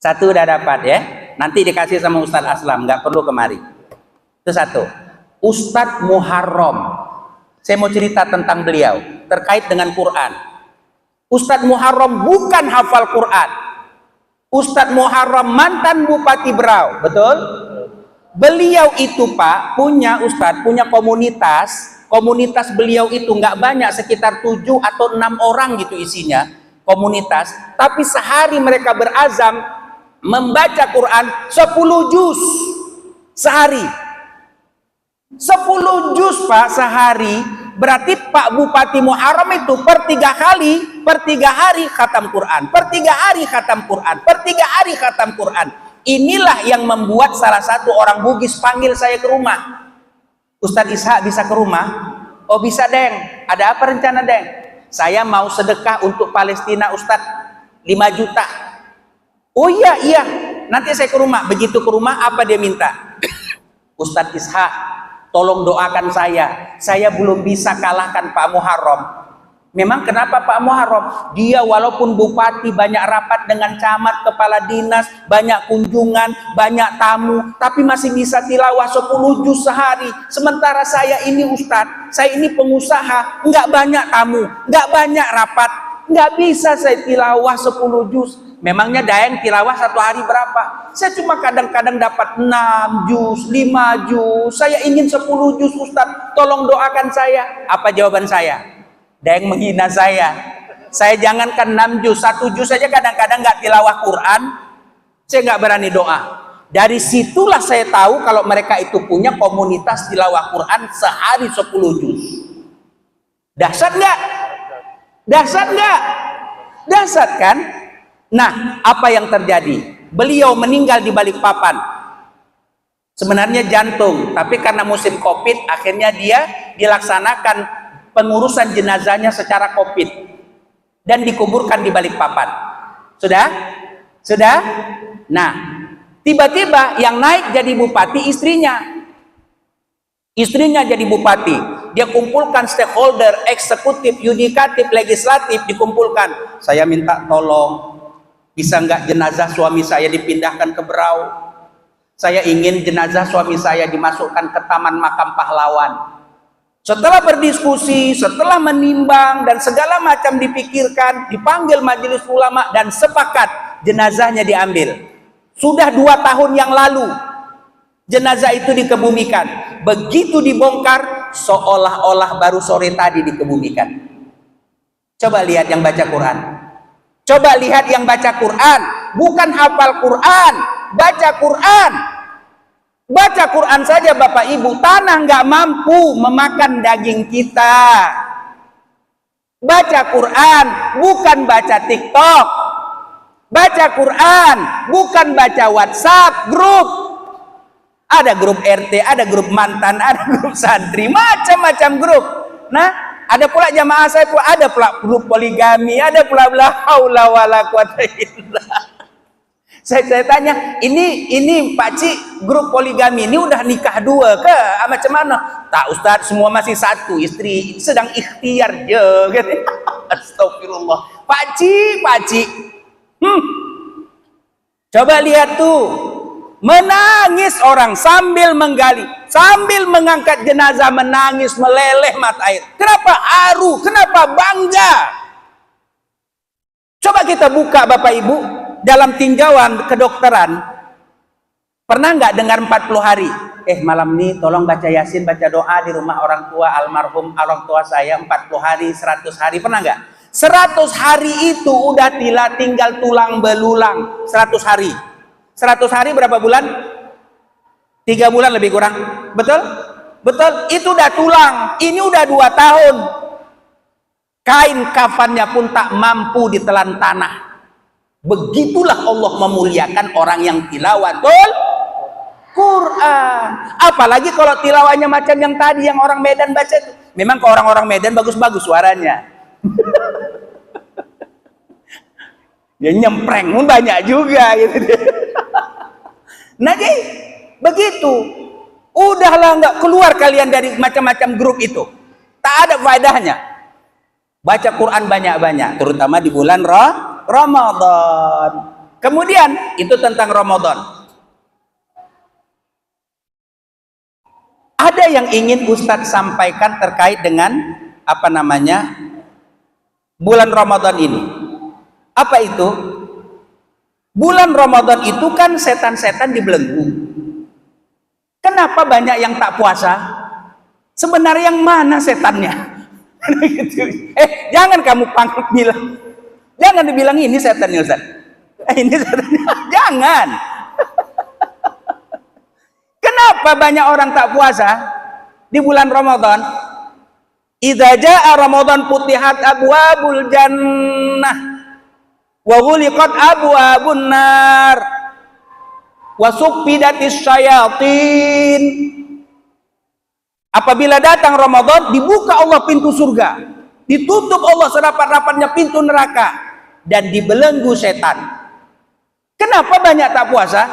1 udah dapat ya. Nanti dikasih sama Ustadz Aslam, nggak perlu kemari. Itu 1. Ustadz Muharram. Saya mau cerita tentang beliau terkait dengan Quran. Ustadz Muharram bukan hafal Quran. Ustadz Muharram mantan Bupati Berau, betul? Beliau itu Pak punya Ustadz, punya komunitas. Komunitas beliau itu nggak banyak, sekitar 7 atau 6 orang gitu isinya komunitas. Tapi sehari mereka berazam membaca Quran 10 juz sehari. 10 juz Pak sehari. Berarti Pak Bupati Muharram itu per 3 hari khatam Quran, per 3 hari khatam Quran, per 3 hari khatam Quran. Inilah yang membuat salah satu orang Bugis panggil saya ke rumah. Ustadz Ishak bisa ke rumah? Oh bisa Deng. Ada apa rencana Deng? Saya mau sedekah untuk Palestina Ustadz 5 juta. Oh iya, nanti saya ke rumah. Begitu ke rumah apa dia minta? Ustadz Ishak, tolong doakan saya belum bisa kalahkan Pak Muharram. Memang kenapa Pak Muharram? Dia walaupun bupati, banyak rapat dengan camat, kepala dinas, banyak kunjungan, banyak tamu, tapi masih bisa tilawah 10 juz sehari. Sementara saya ini Ustadz, saya ini pengusaha, nggak banyak tamu, nggak banyak rapat, nggak bisa saya tilawah 10 juz. Memangnya Daeng tilawah 1 hari berapa? Saya cuma kadang-kadang dapat 6 juz, 5 juz. Saya ingin 10 juz Ustadz, tolong doakan saya. Apa jawaban saya? Daeng menghina saya. Saya jangankan 6 juz, 1 juz saja kadang-kadang nggak tilawah Quran, saya nggak berani doa. Dari situlah saya tahu kalau mereka itu punya komunitas tilawah Quran sehari 10 juz. Dahsyat nggak? Dahsyat nggak? Dahsyat kan? Nah, apa yang terjadi? Beliau meninggal di Balikpapan. Sebenarnya jantung, tapi karena musim Covid, akhirnya dia dilaksanakan pengurusan jenazahnya secara Covid dan dikuburkan di Balikpapan. Sudah? Nah, tiba-tiba yang naik jadi bupati istrinya jadi bupati. Dia kumpulkan stakeholder, eksekutif, yudikatif, legislatif, dikumpulkan. Saya minta tolong, bisa nggak jenazah suami saya dipindahkan ke Berau? Saya ingin jenazah suami saya dimasukkan ke Taman Makam Pahlawan. Setelah berdiskusi, setelah menimbang dan segala macam dipikirkan, dipanggil majelis ulama dan sepakat jenazahnya diambil. Sudah 2 tahun yang lalu jenazah itu dikebumikan. Begitu dibongkar, seolah-olah baru sore tadi dikebumikan. Coba lihat yang baca Quran. Coba lihat yang baca Quran, bukan hafal Quran, baca Quran. Baca Quran saja Bapak Ibu, tanah nggak mampu memakan daging kita. Baca Quran, bukan baca TikTok. Baca Quran, bukan baca WhatsApp, grup. Ada grup RT, ada grup mantan, ada grup santri, macam-macam grup. Nah, ada pula jamaah saya pula, ada pula grup poligami, ada pula la haula wala quwata illallah. Saya tanya, ini Pak Cik grup poligami ini udah nikah 2 ke? Macam mana? Tak Ustadz, semua masih 1 istri, sedang ikhtiar je. Astagfirullah. Pak Cik. Coba lihat tuh, menangis orang sambil menggali, sambil mengangkat jenazah, menangis meleleh mata air. Kenapa haru? Kenapa bangga? Coba kita buka Bapak Ibu. Dalam tinjauan kedokteran, pernah nggak dengar 40 hari? Malam ini tolong baca Yasin, baca doa di rumah orang tua almarhum orang tua saya 40 hari, 100 hari, pernah nggak? 100 hari itu udah tinggal tulang belulang. 100 hari. 100 hari berapa bulan? 3 bulan lebih kurang. Betul? Betul, itu udah tulang. Ini udah 2 tahun. Kain kafannya pun tak mampu ditelan tanah. Begitulah Allah memuliakan orang yang tilawatul Quran. Apalagi kalau tilawahnya macam yang tadi yang orang Medan baca itu. Memang ke orang-orang Medan bagus-bagus suaranya. Ya nyempreng pun banyak juga gitu. Nah jadi begitu. Udahlah nggak keluar kalian dari macam-macam grup itu. Tak ada faedahnya. Baca Quran banyak-banyak, terutama di bulan Ramadan. Kemudian itu tentang Ramadan. Ada yang ingin Ustadz sampaikan terkait dengan bulan Ramadan ini. Apa itu? Bulan Ramadan itu kan setan-setan dibelenggu. Kenapa banyak yang tak puasa? Sebenarnya yang mana setannya? Gitu. Jangan kamu bilang, jangan dibilang ini setannya Ustaz. Ini setannya. Jangan. Kenapa banyak orang tak puasa di bulan Ramadan? Idza jaa Ramadan putihat abwabul jannah wa ghuliqat abwabun nar wa suffidatis syayatin. Apabila datang Ramadan, dibuka Allah pintu surga, ditutup Allah serapat-rapatnya pintu neraka, dan dibelenggu setan. Kenapa banyak tak puasa?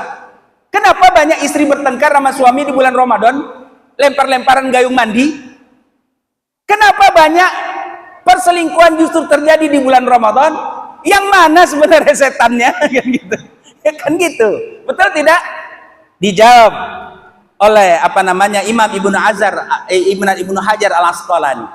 Kenapa banyak istri bertengkar sama suami di bulan Ramadan, lempar-lemparan gayung mandi? Kenapa banyak perselingkuhan justru terjadi di bulan Ramadan? Yang mana sebenarnya setannya? Kan gitu. Kan gitu. Betul tidak? Dijawab oleh Imam Ibnu Hajar Al-Asqalani.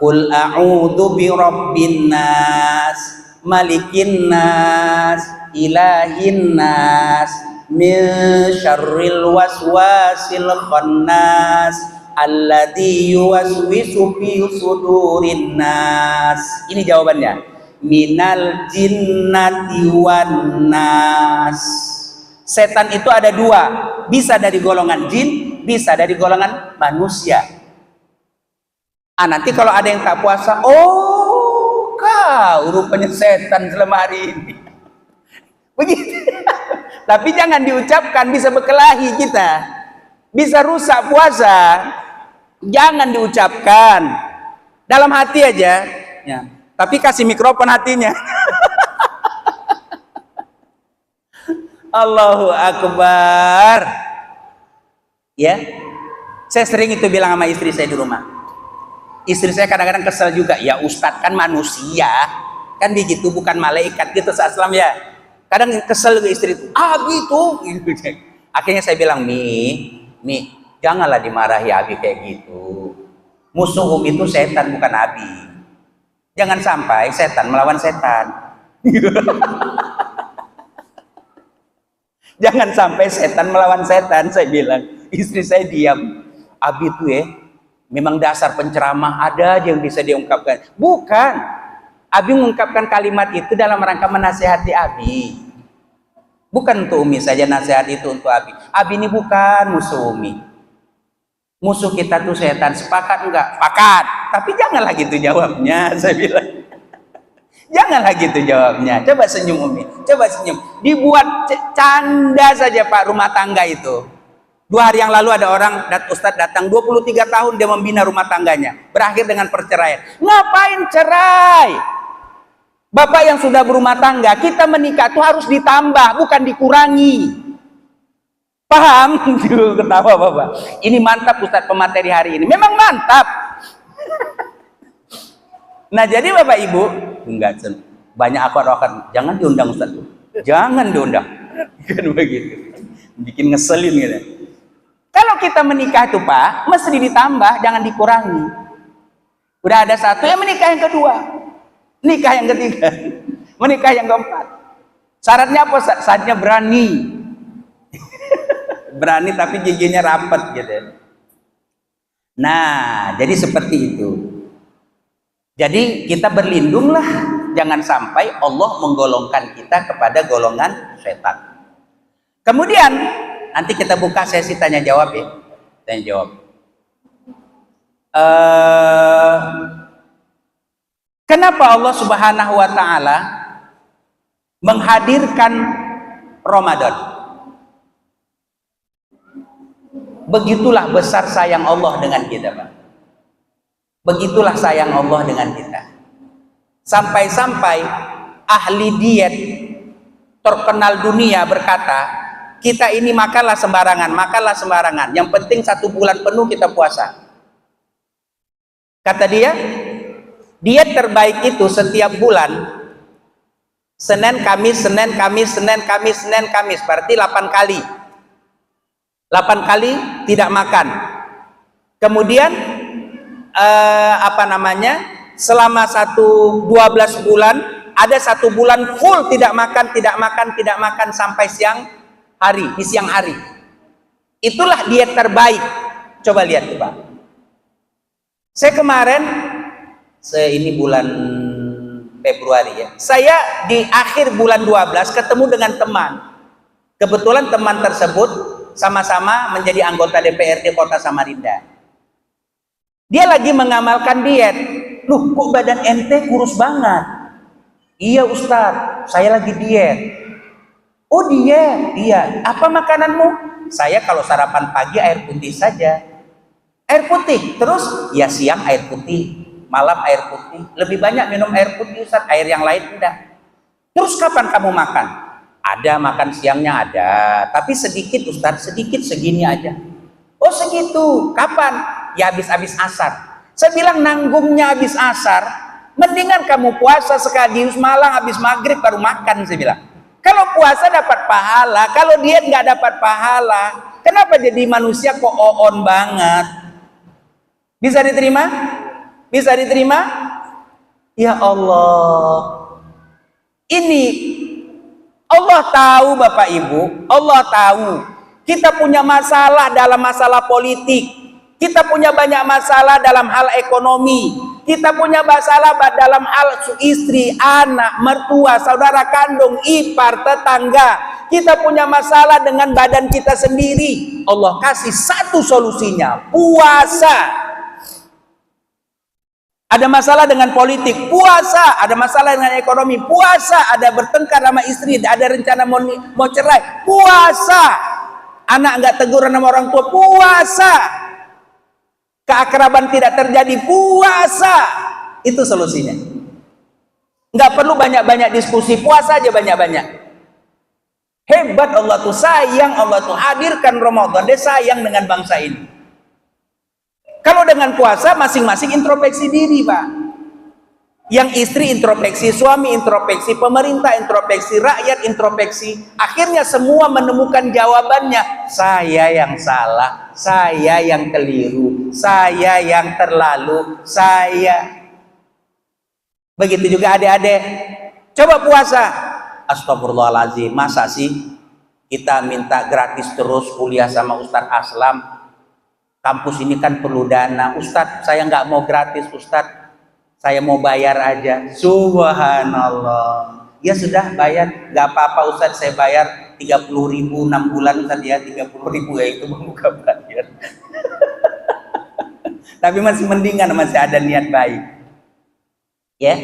Qul a'udzu birabbin nas, malikin nas, ilahin nas, min syarril waswasil khannas, alladzi yuwaswisu fi sudurin nas. Ini jawabannya. Minal jinnati wan nas. Setan itu ada dua, bisa dari golongan jin, bisa dari golongan manusia. Nanti kalau ada yang tak puasa, oh kau rupanya setan selama hari ini. Begitu. Tapi jangan diucapkan, bisa berkelahi kita, bisa rusak puasa. Jangan diucapkan, dalam hati aja. Ya. Tapi kasih mikrofon hatinya. Allahu Akbar. Ya, saya sering itu bilang sama istri saya di rumah. Istri saya kadang-kadang kesel juga. Ya Ustadz kan manusia, kan begitu, bukan malaikat gitu Islam ya. Kadang kesel ke istri itu. Gitu. Akhirnya saya bilang, Mi, janganlah dimarahi Abi kayak gitu. Musuh itu setan bukan Abi. Jangan sampai setan melawan setan. Jangan sampai setan melawan setan. Saya bilang, istri saya diam. Abi itu memang dasar penceramah, ada aja yang bisa diungkapkan. Bukan, Abi mengungkapkan kalimat itu dalam rangka menasihati Abi. Bukan untuk Umi saja nasihat itu untuk Abi. Abi ini bukan musuh Umi. Musuh kita tuh setan. Sepakat enggak? Sepakat. Tapi janganlah gitu jawabnya, saya bilang. Janganlah gitu jawabnya. Coba senyum Umi, coba senyum. Dibuat canda saja Pak rumah tangga itu. 2 hari yang lalu ada orang, Ustadz datang 23 tahun dia membina rumah tangganya. Berakhir dengan perceraian. Ngapain cerai? Bapak yang sudah berumah tangga, kita menikah itu harus ditambah, bukan dikurangi. Paham? Ketawa Bapak. Ini mantap Ustadz pemateri hari ini. Memang mantap. Nah jadi Bapak Ibu, enggak, banyak akar-akar, jangan diundang Ustaz, jangan diundang, kan begitu, bikin ngeselin gitu. Kalau kita menikah itu Pak, mesti ditambah, jangan dikurangi. Udah ada satu, ya menikah yang kedua, nikah yang ketiga, menikah yang keempat. Syaratnya apa? Syaratnya berani, berani tapi giginya rapat gitu. Nah, jadi seperti itu. Jadi kita berlindunglah, jangan sampai Allah menggolongkan kita kepada golongan setan. Kemudian nanti kita buka sesi tanya jawab ya, tanya jawab. Kenapa Allah Subhanahu Wa Taala menghadirkan Ramadan? Begitulah besar sayang Allah dengan kita, Pak. Begitulah sayang Allah dengan kita. Sampai-sampai ahli diet terkenal dunia berkata, kita ini makanlah sembarangan, makanlah sembarangan. Yang penting 1 bulan penuh kita puasa. Kata dia, diet terbaik itu setiap bulan Senin, Kamis, Senin, Kamis, Senin, Kamis, Senin, Kamis. Berarti 8 kali. 8 kali tidak makan. Kemudian selama 12 bulan ada 1 bulan full tidak makan sampai siang hari, di siang hari. Itulah diet terbaik. Coba lihat coba. Saya kemarin, ini bulan Februari ya. Saya di akhir bulan 12 ketemu dengan teman. Kebetulan teman tersebut sama-sama menjadi anggota DPRD Kota Samarinda. Dia lagi mengamalkan diet. Loh, kok badan ente kurus banget? Iya Ustadz, saya lagi diet. Oh diet? Iya. Apa makananmu? Saya kalau sarapan pagi air putih saja. Air putih, terus ya siang air putih, malam air putih. Lebih banyak minum air putih Ustaz, air yang lain enggak. Terus kapan kamu makan? Ada, makan siangnya ada, tapi sedikit Ustaz, sedikit segini aja. Oh segitu, kapan? Ya habis asar. Saya bilang nanggungnya habis asar, mendingan kamu puasa sekaligus malam habis maghrib baru makan, saya bilang. Kalau puasa dapat pahala, kalau diet nggak dapat pahala. Kenapa jadi manusia kok on banget? Bisa diterima? Bisa diterima? Ya Allah. Ini Allah tahu Bapak Ibu, Allah tahu kita punya masalah dalam masalah politik, kita punya banyak masalah dalam hal ekonomi, kita punya masalah dalam hal istri, anak, mertua, saudara kandung, ipar, tetangga. Kita punya masalah dengan badan kita sendiri. Allah kasih satu solusinya, puasa. Ada masalah dengan politik, puasa. Ada masalah dengan ekonomi, puasa. Ada bertengkar sama istri, ada rencana mau cerai, puasa. Anak nggak teguran sama orang tua, puasa. Keakraban tidak terjadi, puasa. Itu solusinya. Nggak perlu banyak-banyak diskusi, puasa aja banyak-banyak. Hebat Allah tuh, sayang Allah tuh hadirkan Ramadan, dia sayang dengan bangsa ini. Kalau dengan puasa masing-masing introspeksi diri, Pak. Yang istri introspeksi, suami introspeksi, pemerintah introspeksi, rakyat introspeksi. Akhirnya semua menemukan jawabannya. Saya yang salah, saya yang keliru, saya yang terlalu, saya. Begitu juga adik-adik. Coba puasa. Astagfirullahaladzim, masa sih kita minta gratis terus kuliah sama Ustadz Aslam? Kampus ini kan perlu dana. Ustadz, saya nggak mau gratis Ustadz, saya mau bayar aja. Subhanallah. Ya sudah bayar, nggak apa-apa Ustadz, saya bayar 30.000 6 bulan Ustadz ya, 30.000 ya itu membuka bayar. Tapi masih mendingan, masih ada niat baik. Ya,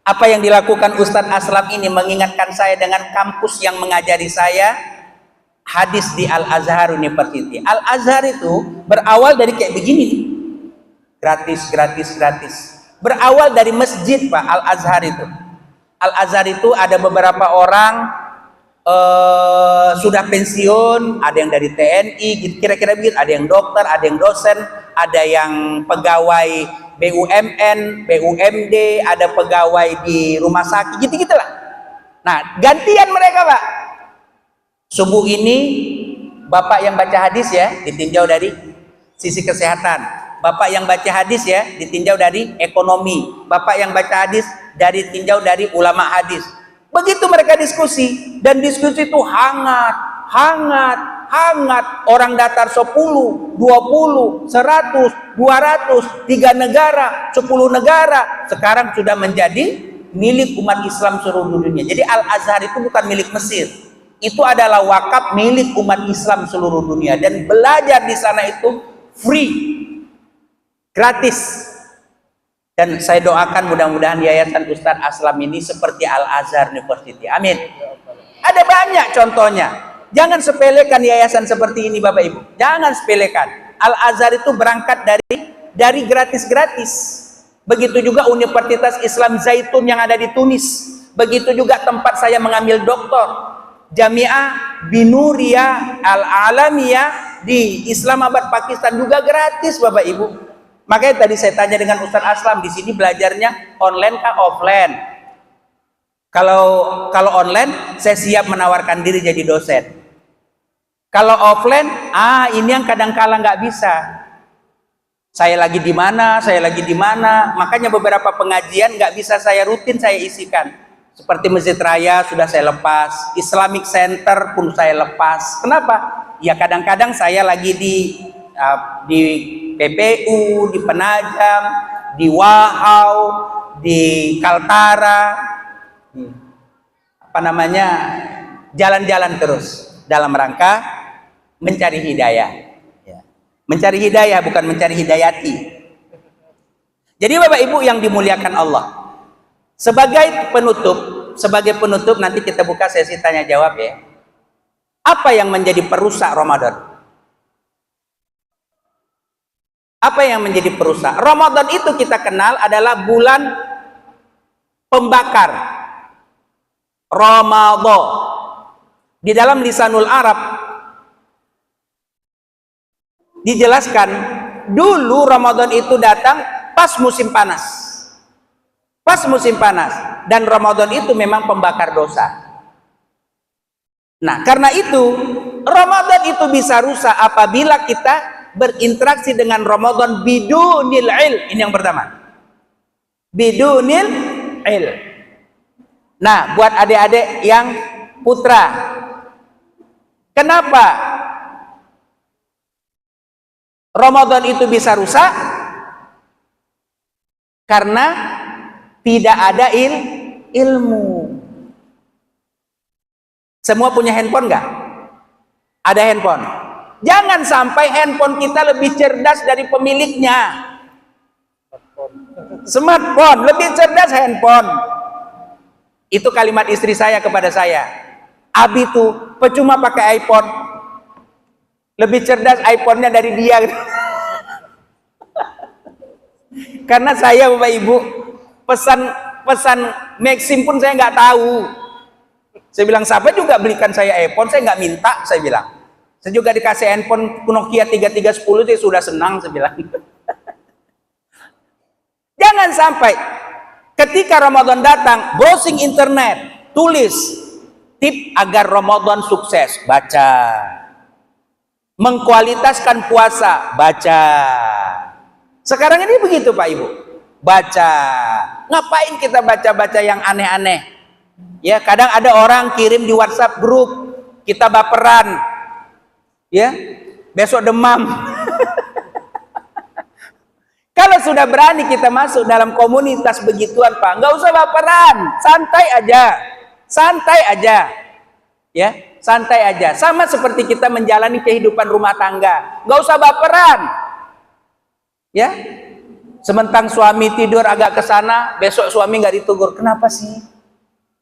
apa yang dilakukan Ustadz Aslam ini mengingatkan saya dengan kampus yang mengajari saya hadis di Al-Azhar University. Al-Azhar itu berawal dari kayak begini nih. Gratis. Berawal dari masjid, Pak, Al-Azhar itu. Al-Azhar itu ada beberapa orang sudah pensiun, ada yang dari TNI, gitu, kira-kira begitu, ada yang dokter, ada yang dosen, ada yang pegawai BUMN, BUMD, ada pegawai di rumah sakit, gitu-gitulah. Nah, gantian mereka, Pak. Subuh ini Bapak yang baca hadis ya, ditinjau dari sisi kesehatan. Bapak yang baca hadis ya, ditinjau dari ekonomi. Bapak yang baca hadis ditinjau dari ulama hadis. Begitu mereka diskusi, dan diskusi itu hangat. Orang datar 10, 20, 100, 200, 3 negara, 10 negara sekarang sudah menjadi milik umat Islam seluruh dunia. Jadi Al-Azhar itu bukan milik Mesir. Itu adalah wakaf milik umat Islam seluruh dunia, dan belajar di sana itu free, gratis. Dan saya doakan mudah-mudahan Yayasan Ustadz Aslam ini seperti Al-Azhar University. Amin. Ada banyak contohnya. Jangan sepelekan yayasan seperti ini Bapak Ibu. Jangan sepelekan. Al-Azhar itu berangkat dari gratis-gratis. Begitu juga Universitas Islam Zaitun yang ada di Tunis. Begitu juga tempat saya mengambil doktor. Jamiah Binuriyah Al-Alamiyah di Islamabad, Pakistan juga gratis Bapak Ibu. Makanya tadi saya tanya dengan Ustadz Aslam, di sini belajarnya online kah offline? Kalau online saya siap menawarkan diri jadi dosen. Kalau offline, ini yang kadang-kala nggak bisa. Saya lagi di mana, Makanya beberapa pengajian nggak bisa saya rutin saya isikan. Seperti Masjid Raya sudah saya lepas, Islamic Center pun saya lepas. Kenapa? Ya kadang-kadang saya lagi di PPU, di Penajam, di Wahau, di Kaltara, jalan-jalan terus dalam rangka mencari hidayah. Ya. Mencari hidayah bukan mencari hidayati. Jadi Bapak Ibu yang dimuliakan Allah, sebagai penutup nanti kita buka sesi tanya jawab ya. Apa yang menjadi perusak Ramadan? Apa yang menjadi perusak? Ramadan itu kita kenal adalah bulan pembakar. Ramadan. Di dalam lisanul Arab dijelaskan dulu Ramadan itu datang pas musim panas. Pas musim panas, dan Ramadan itu memang pembakar dosa. Nah, karena itu Ramadan itu bisa rusak apabila kita berinteraksi dengan Ramadan bidunil ilm. Ini yang pertama. Bidunil ilm. Nah, buat adik-adik yang putra, kenapa Ramadan itu bisa rusak? Karena tidak ada ilmu. Semua punya handphone nggak? Ada handphone. Jangan sampai handphone kita lebih cerdas dari pemiliknya. Smartphone lebih cerdas handphone. Itu kalimat istri saya kepada saya. Abi tuh percuma pakai iPhone. Lebih cerdas iPhone-nya dari dia. Karena saya Bapak Ibu pesan Maxim pun saya nggak tahu. Saya bilang siapa juga belikan saya iPhone, saya nggak minta, saya bilang. Saya juga dikasih handphone Nokia 3310 saya sudah senang, saya bilang. Jangan sampai ketika Ramadan datang browsing internet, tulis tip agar Ramadan sukses, baca. Mengkualitaskan puasa, baca. Sekarang ini begitu Pak Ibu, baca. Ngapain kita baca-baca yang aneh-aneh? Ya, kadang ada orang kirim di WhatsApp grup, kita baperan. Ya, besok demam. Kalau sudah berani kita masuk dalam komunitas begituan Pak, nggak usah baperan, santai aja. Santai aja. Ya, santai aja. Sama seperti kita menjalani kehidupan rumah tangga, nggak usah baperan. Ya, sementang suami tidur agak ke sana, besok suami nggak ditegur. Kenapa sih?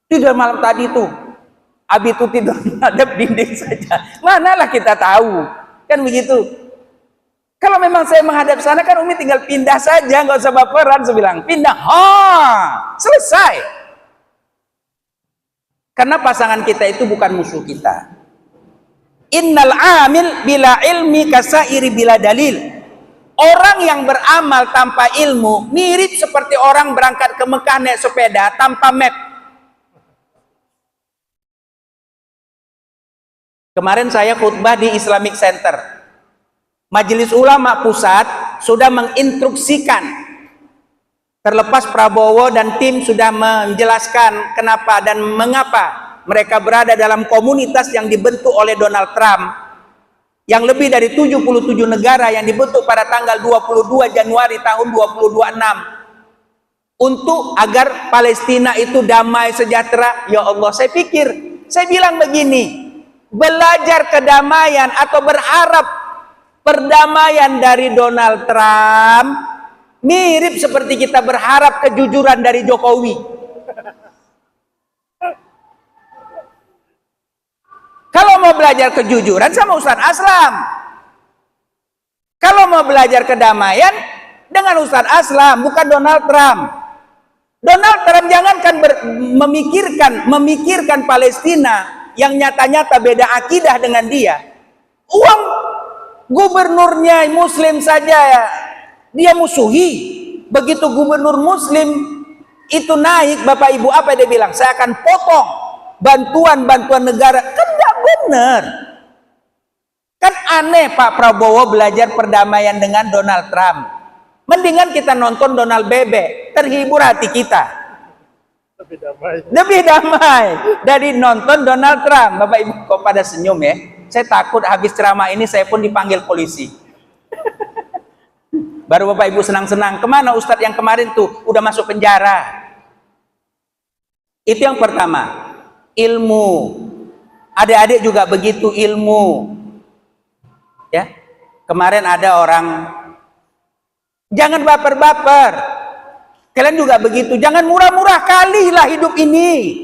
Tidur malam tadi tuh, Abi tuh tidur menghadap dinding saja. Manalah kita tahu, kan begitu. Kalau memang saya menghadap sana, kan Umi tinggal pindah saja, nggak usah baperan. Saya bilang pindah, selesai. Karena pasangan kita itu bukan musuh kita. Innal amil bila ilmi kasairi bila dalil. Orang yang beramal tanpa ilmu mirip seperti orang berangkat ke Mekah naik sepeda tanpa map. Kemarin saya khutbah di Islamic Center. Majelis Ulama Pusat sudah menginstruksikan, terlepas Prabowo dan tim sudah menjelaskan kenapa dan mengapa mereka berada dalam komunitas yang dibentuk oleh Donald Trump, yang lebih dari 77 negara yang dibentuk pada tanggal 22 Januari tahun 2026 untuk agar Palestina itu damai sejahtera. Ya Allah, saya bilang begini, belajar kedamaian atau berharap perdamaian dari Donald Trump mirip seperti kita berharap kejujuran dari Jokowi. Kalau mau belajar kejujuran sama Ustaz Aslam. Kalau mau belajar kedamaian dengan Ustaz Aslam, bukan Donald Trump. Donald Trump jangankan memikirkan Palestina yang nyata-nyata beda akidah dengan dia. Uang gubernurnya Muslim saja dia musuhi. Begitu gubernur Muslim itu naik, Bapak Ibu, apa dia bilang? Saya akan potong bantuan negara. Kan nggak benar. Kan aneh Pak Prabowo belajar perdamaian dengan Donald Trump. Mendingan kita nonton Donald Bebek, terhibur hati kita. Lebih damai. Lebih damai dari nonton Donald Trump. Bapak Ibu kok pada senyum ya? Saya takut habis ceramah ini saya pun dipanggil polisi. Baru Bapak Ibu senang-senang. Kemana Ustadz yang kemarin tuh udah masuk penjara? Itu yang pertama. Ilmu. Adik-adik juga begitu ilmu. Ya. Kemarin ada orang, jangan baper-baper. Kalian juga begitu. Jangan murah-murah kali lah hidup ini.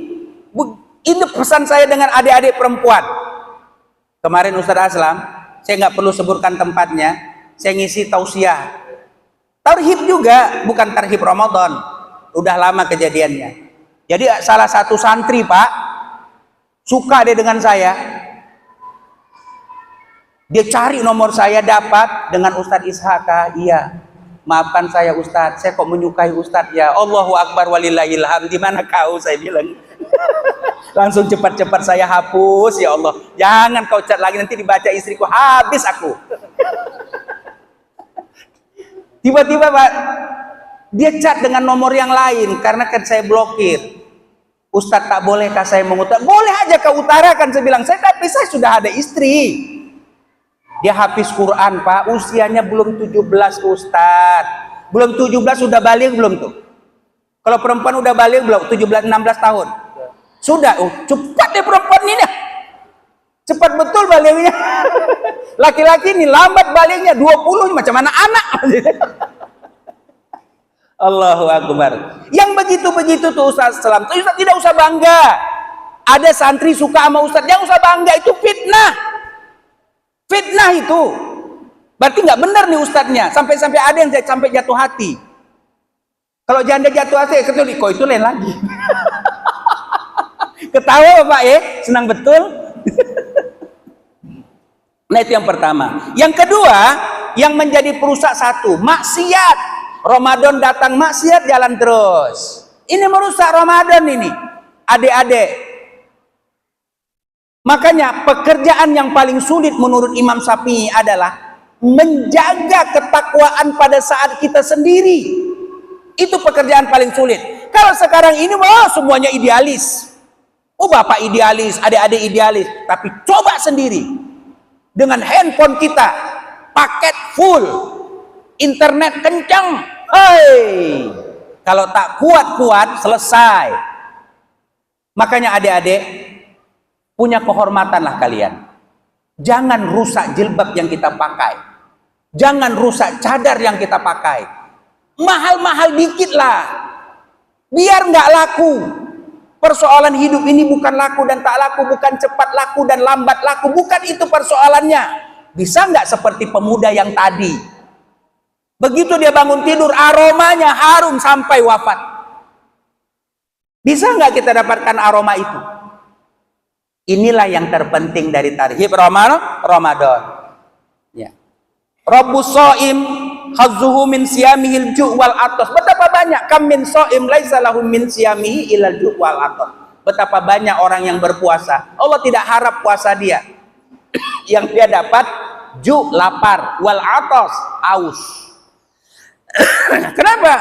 Ini pesan saya dengan adik-adik perempuan. Kemarin Ustaz Aslam, saya nggak perlu sebutkan tempatnya, saya ngisi tausiah. Tarhib juga, bukan tarhib Ramadan. Udah lama kejadiannya. Jadi salah satu santri Pak, suka dia dengan saya. Dia cari nomor saya, dapat dengan Ustadz Ishaka. Iya, maafkan saya Ustadz, saya kok menyukai Ustadz ya. Allahu Akbar walillahilham. Di mana kau, saya bilang. Langsung cepat-cepat saya hapus, ya Allah. Jangan kau chat lagi, nanti dibaca istriku, habis aku. Tiba-tiba Pak, dia chat dengan nomor yang lain karena kan saya blokir. Ustadz, tak bolehkah saya mengutara? Boleh aja kau utarakan, saya bilang. Tapi saya sudah ada istri. Dia hafiz Quran Pak, usianya belum 17 Ustadz. Belum 17 sudah balik belum tuh? Kalau perempuan udah balik belum? 17 16 tahun. Sudah. Oh, cepat deh perempuan ini. Cepat betul baliknya. Laki-laki ini lambat baliknya 20, macam mana anak? Allahu Akbar. Yang begitu-begitu tuh Ustaz Salam, Ustaz tidak usah bangga. Ada santri suka sama Ustaz, yang usah bangga, itu fitnah. Fitnah itu. Berarti nggak benar nih Ustadznya. Sampai-sampai ada yang sampai jatuh hati. Kalau janda jatuh hati, kok itu lain lagi. Ketawa Bapak ya, senang betul. Nah itu yang pertama. Yang kedua, yang menjadi perusak satu, maksiat. Ramadan datang maksiat jalan terus. Ini merusak Ramadan ini. Adik-adik. Makanya pekerjaan yang paling sulit menurut Imam Syafi'i adalah menjaga ketakwaan pada saat kita sendiri. Itu pekerjaan paling sulit. Kalau sekarang ini semuanya idealis. Oh bapak idealis, adik-adik idealis. Tapi coba sendiri. Dengan handphone kita, paket full, internet kencang. Hei, kalau tak kuat-kuat selesai. Makanya adik-adik, punya kehormatanlah kalian. Jangan rusak jilbab yang kita pakai. Jangan rusak cadar yang kita pakai. Mahal-mahal dikit lah. Biar nggak laku. Persoalan hidup ini bukan laku dan tak laku, bukan cepat laku dan lambat laku. Bukan itu persoalannya. Bisa nggak seperti pemuda yang tadi? Begitu dia bangun tidur, aromanya harum sampai wafat. Bisa nggak kita dapatkan aroma itu? Inilah yang terpenting dari tarhib Ramadan. Ya. Rabbus shaim hazzuhu min siyamihil ju' wal atas. Betapa banyak kam min shaim laisa lahu min siyamihi ilal ju' wal atas. Betapa banyak orang yang berpuasa, Allah tidak harap puasa dia. Yang dia dapat ju' lapar, wal atas aus. Kenapa?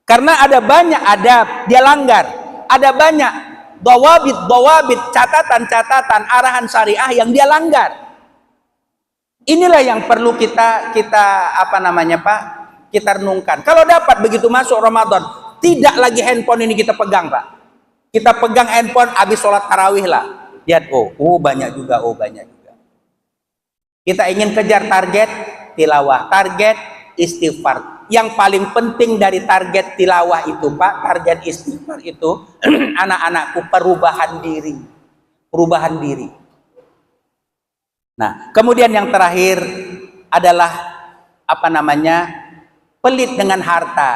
Karena ada banyak adab dia langgar. Ada banyak dawabit, catatan-catatan arahan syariah yang dia langgar. Inilah yang perlu kita kita renungkan. Kalau dapat begitu masuk Ramadan, tidak lagi handphone ini kita pegang Pak. Kita pegang handphone habis sholat tarawih lah. Lihat banyak juga, banyak juga. Kita ingin kejar target tilawah, target istighfar. Yang paling penting dari target tilawah itu Pak, target istighfar itu anak-anakku perubahan diri. Nah, kemudian yang terakhir adalah pelit dengan harta.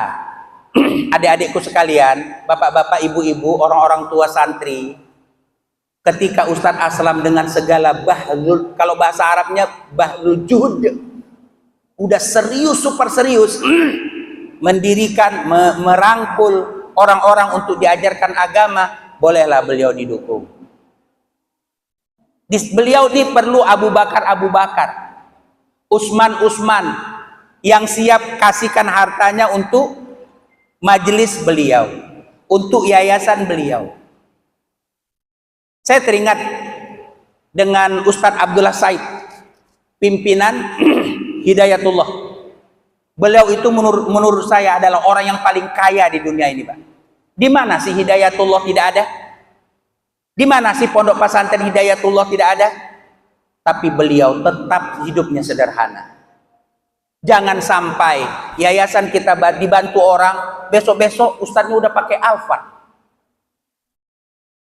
Adik-adikku sekalian, bapak-bapak, ibu-ibu, orang-orang tua santri, ketika Ustadz Aslam dengan segala bahlul, kalau bahasa Arabnya bahlul juhud, udah serius, super serius, mendirikan, merangkul orang-orang untuk diajarkan agama, bolehlah beliau didukung. Beliau ini perlu Abu Bakar, Utsman yang siap kasihkan hartanya untuk majelis beliau. untuk yayasan beliau. Saya teringat dengan Ustadz Abdullah Said, pimpinan Hidayatullah. Beliau itu menurut saya adalah orang yang paling kaya di dunia ini, Pak. Di mana sih Hidayatullah tidak ada? Di mana sih pondok pesantren Hidayatullah tidak ada? Tapi beliau tetap hidupnya sederhana. Jangan sampai yayasan kita dibantu orang, besok-besok ustadznya udah pakai Alphard.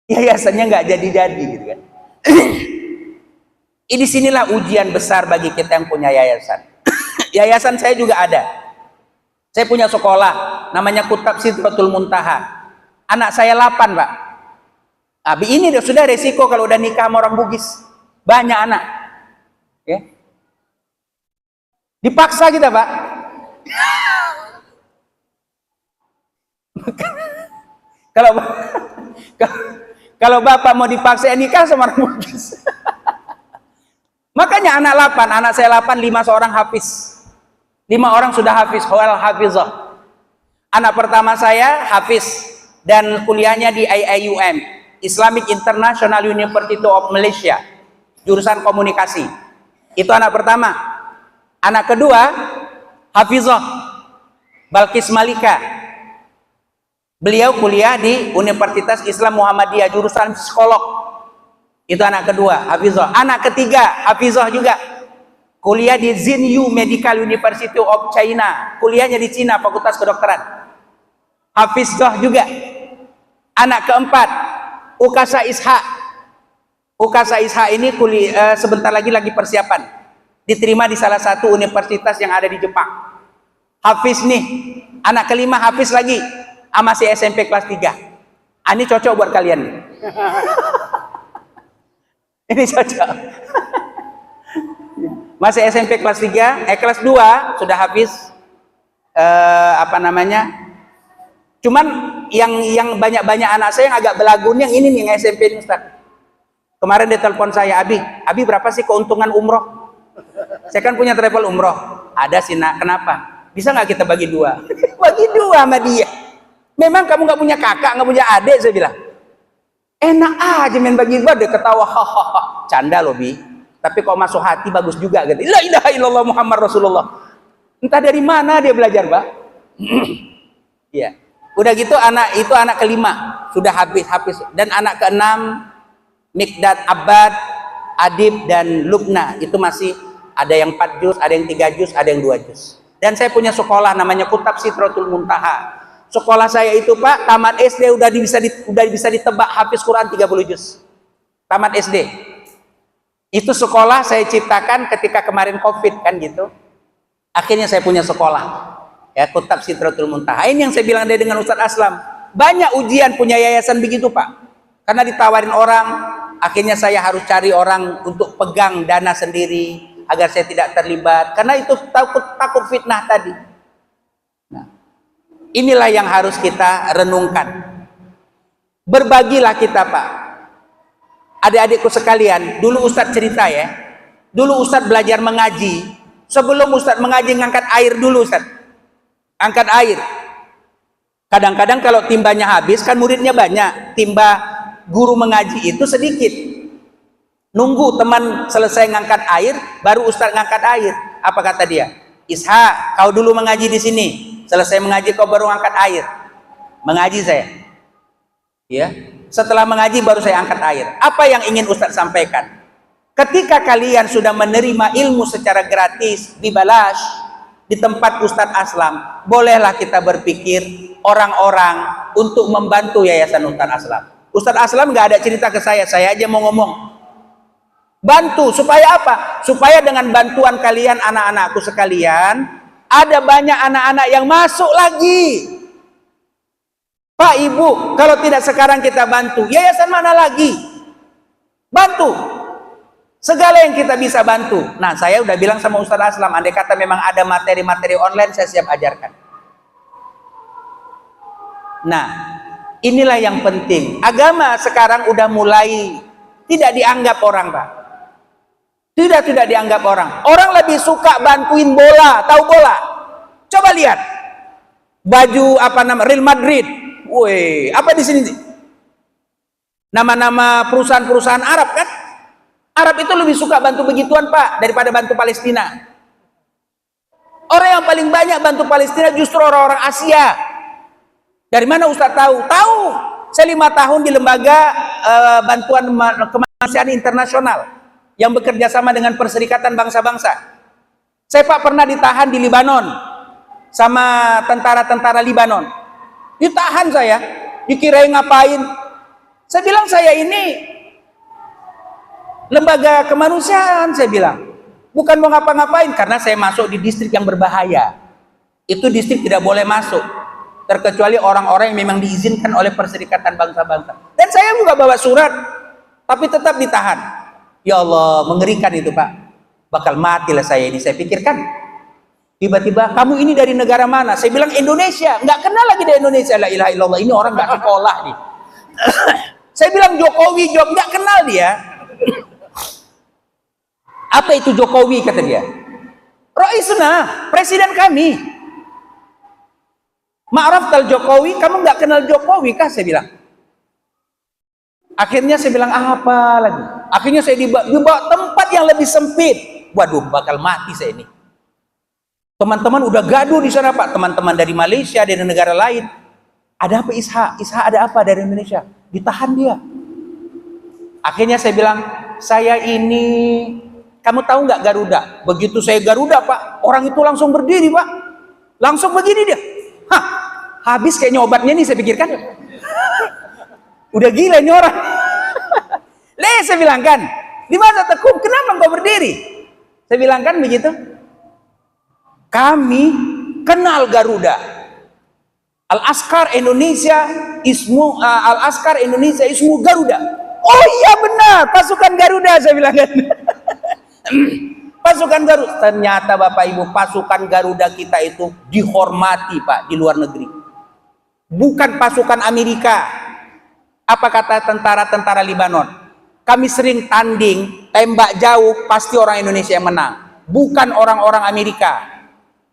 Yayasannya nggak jadi-jadi gitu kan. Di sinilah ujian besar bagi kita yang punya yayasan. Yayasan saya juga ada. Saya punya sekolah, namanya Kutab Sidratul Muntaha. Anak saya 8, Pak. Ini sudah resiko kalau udah nikah sama orang Bugis. Banyak anak. Ya. Dipaksa kita, Pak. Kalau bapak mau dipaksa nikah sama orang Bugis. Makanya anak 8, anak saya 8, 5 seorang hafiz. 5 orang sudah hafiz, hawal hafizah. Anak pertama saya hafiz dan kuliahnya di IIUM, Islamic International University of Malaysia, jurusan komunikasi. Itu anak pertama. Anak kedua hafizah, Balkis Malika. Beliau kuliah di Universitas Islam Muhammadiyah, jurusan psikolog. Itu anak kedua, hafizah. Anak ketiga hafizah juga. Kuliah di Xinyu Medical University of China. Kuliahnya di Cina, Fakultas Kedokteran. Hafizah juga. Anak keempat, Ukasa Ishak. Ukasa Ishak ini sebentar lagi lagi persiapan. Diterima di salah satu universitas yang ada di Jepang. Hafiz nih. Anak kelima hafiz lagi. Masih SMP kelas 3. Ini cocok buat kalian nih. Ini cocok. Masih SMP kelas 3, kelas 2 sudah habis Cuman yang banyak anak saya yang agak belagun yang ini nih, yang SMP ini, Ustaz. Kemarin dia telepon saya, Abi berapa sih keuntungan umroh? Saya kan punya travel umroh. Ada sih, Nak. Kenapa? Bisa nggak kita bagi 2? Bagi 2 sama dia. Memang kamu nggak punya kakak, nggak punya adik, saya bilang. Enak aja main bagi 2, dia ketawa, hahaha. Canda loh, Bi. Tapi kalau masuk hati bagus juga gitu. La ilaha illallah Muhammad Rasulullah. Entah dari mana dia belajar, Pak. Iya. Udah gitu anak kelima sudah habis. Dan anak keenam Mikdad Abad, Adib dan Lubna itu masih ada yang 4 juz, ada yang 3 juz, ada yang 2 juz. Dan saya punya sekolah namanya Kutab Sidratul Muntaha. Sekolah saya itu, Pak, tamat SD udah bisa ditebak hafiz Quran 30 juz. Tamat SD. Itu sekolah saya ciptakan ketika kemarin Covid kan gitu. Akhirnya saya punya sekolah. Ya, Kutab Sidratul Muntaha. Ini yang saya bilang dengan Ustadz Aslam. Banyak ujian punya yayasan begitu, Pak. Karena ditawarin orang, akhirnya saya harus cari orang untuk pegang dana sendiri agar saya tidak terlibat. Karena itu takut fitnah tadi. Nah, inilah yang harus kita renungkan. Berbagilah kita, Pak. Adik-adikku sekalian, dulu Ustadz cerita ya. Dulu Ustadz belajar mengaji. Sebelum Ustadz mengaji, ngangkat air dulu, Ustadz. Angkat air. Kadang-kadang kalau timbanya habis, kan muridnya banyak. Timba guru mengaji itu sedikit. Nunggu teman selesai ngangkat air, baru Ustadz ngangkat air. Apa kata dia? Ishak, kau dulu mengaji di sini. Selesai mengaji kau baru ngangkat air. Mengaji saya. Ya. Setelah mengaji baru saya angkat air. Apa yang ingin Ustadz sampaikan? Ketika kalian sudah menerima ilmu secara gratis, dibalas di tempat Ustadz Aslam, bolehlah kita berpikir orang-orang untuk membantu yayasan Ustadz Aslam. Ustadz Aslam nggak ada cerita ke saya aja mau ngomong. Bantu supaya apa? Supaya dengan bantuan kalian, anak-anakku sekalian, ada banyak anak-anak yang masuk lagi. Pak, Ibu, kalau tidak sekarang kita bantu, yayasan mana lagi? Bantu. Segala yang kita bisa bantu. Nah, saya udah bilang sama Ustadz Aslam, andai kata memang ada materi-materi online, saya siap ajarkan. Nah, inilah yang penting. Agama sekarang udah mulai tidak dianggap orang, Pak. Tidak dianggap orang. Orang lebih suka bantuin bola, tahu bola? Coba lihat. Baju Real Madrid. Woi, apa di sini? Nama-nama perusahaan-perusahaan Arab kan? Arab itu lebih suka bantu begituan Pak daripada bantu Palestina. Orang yang paling banyak bantu Palestina justru orang-orang Asia. Dari mana Ustaz tahu? Tahu. Saya 5 tahun di lembaga bantuan kemanusiaan internasional yang bekerja sama dengan Perserikatan Bangsa-Bangsa. Saya Pak pernah ditahan di Libanon sama tentara-tentara Libanon. Ditahan saya, dikirain ngapain? Saya bilang saya ini lembaga kemanusiaan, saya bilang. Bukan mau ngapa-ngapain, karena saya masuk di distrik yang berbahaya. Itu distrik tidak boleh masuk, terkecuali orang-orang yang memang diizinkan oleh Perserikatan Bangsa-Bangsa. Dan saya juga bawa surat, tapi tetap ditahan. Ya Allah, mengerikan itu Pak. Bakal matilah saya ini, saya pikirkan. Tiba-tiba, kamu ini dari negara mana? Saya bilang Indonesia. Nggak kenal lagi dari Indonesia. La ilaha illallah, ini orang nggak sekolah nih. Saya bilang Jokowi, nggak kenal dia. Apa itu Jokowi, kata dia? Roisna, presiden kami. Ma'raf tal Jokowi, kamu nggak kenal Jokowi kah? Saya bilang. Akhirnya saya bilang apa lagi? Akhirnya saya dibawa tempat yang lebih sempit. Waduh, bakal mati saya ini. Teman-teman udah gaduh di sana Pak. Teman-teman dari Malaysia, dari negara lain. Ada apa Isha? Isha ada apa dari Indonesia? Ditahan dia. Akhirnya saya bilang, saya ini, kamu tahu nggak Garuda? Begitu saya Garuda Pak, orang itu langsung berdiri Pak. Langsung begini dia. Hah, habis kayaknya obatnya nih, saya pikirkan. Udah gila ini orang. Saya bilang kan, di masa tekum, kenapa engkau berdiri? Saya bilang kan begitu. Kami kenal Garuda. Al-Askar Indonesia ismu Garuda. Oh iya benar, pasukan Garuda, saya bilang kan. Pasukan Garuda. Ternyata Bapak Ibu, pasukan Garuda kita itu dihormati Pak di luar negeri. Bukan pasukan Amerika. Apa kata tentara-tentara Libanon? Kami sering tanding, tembak jauh, pasti orang Indonesia yang menang. Bukan orang-orang Amerika.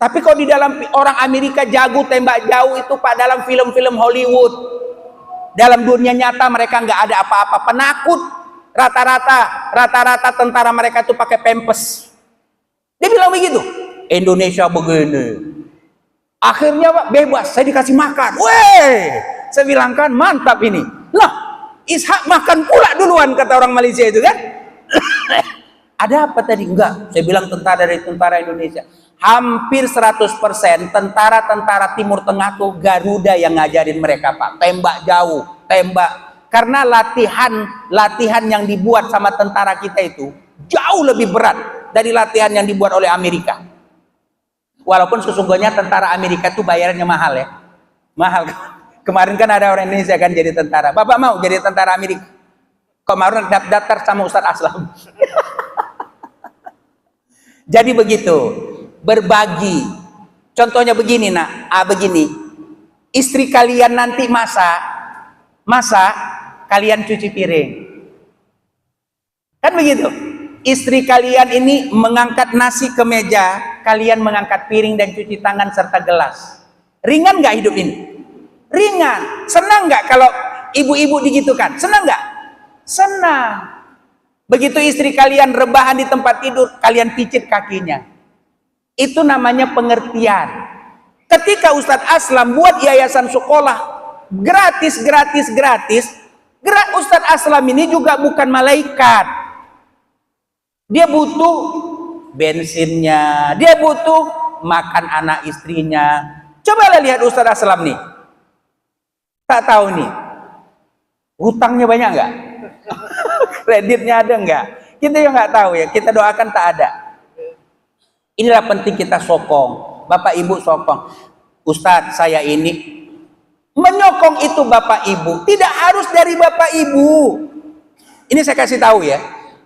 Tapi kalau di dalam orang Amerika jago tembak jauh itu Pak, dalam film-film Hollywood. Dalam dunia nyata mereka nggak ada apa-apa, penakut. Rata-rata tentara mereka itu pakai pampers. Dia bilang begitu. Indonesia begini. Akhirnya Pak bebas, saya dikasih makan. Weh, saya bilang kan mantap ini. Lah, Ishak makan pula duluan, kata orang Malaysia itu kan. Ada apa tadi? Enggak, saya bilang tentara dari tentara Indonesia. Hampir 100% tentara-tentara Timur Tengah tuh Garuda yang ngajarin mereka Pak. Tembak jauh, tembak. Karena latihan yang dibuat sama tentara kita itu jauh lebih berat dari latihan yang dibuat oleh Amerika. Walaupun sesungguhnya tentara Amerika tuh bayarannya mahal ya. Mahal. Kemarin kan ada orang Indonesia kan jadi tentara. Bapak mau jadi tentara Amerika? Kemarin daftar sama Ustadz Aslam. Jadi begitu. Berbagi. Contohnya begini nak, begini. Istri kalian nanti masak, kalian cuci piring. Kan begitu. Istri kalian ini mengangkat nasi ke meja, kalian mengangkat piring dan cuci tangan serta gelas. Ringan nggak hidup ini? Ringan. Senang nggak kalau ibu-ibu digitukan? Senang nggak? Senang. Begitu istri kalian rebahan di tempat tidur, kalian picit kakinya. Itu namanya pengertian. Ketika Ustadz Aslam buat yayasan sekolah gratis, Ustadz Aslam ini juga bukan malaikat. Dia butuh bensinnya, dia butuh makan anak istrinya. Cobalah lihat Ustadz Aslam nih. Tak tahu nih, hutangnya banyak nggak? Kreditnya ada nggak? Kita yang nggak tahu ya. Kita doakan tak ada. Inilah penting kita sokong. Bapak Ibu sokong. Ustadz saya ini menyokong itu Bapak Ibu. Tidak harus dari Bapak Ibu. Ini saya kasih tahu ya.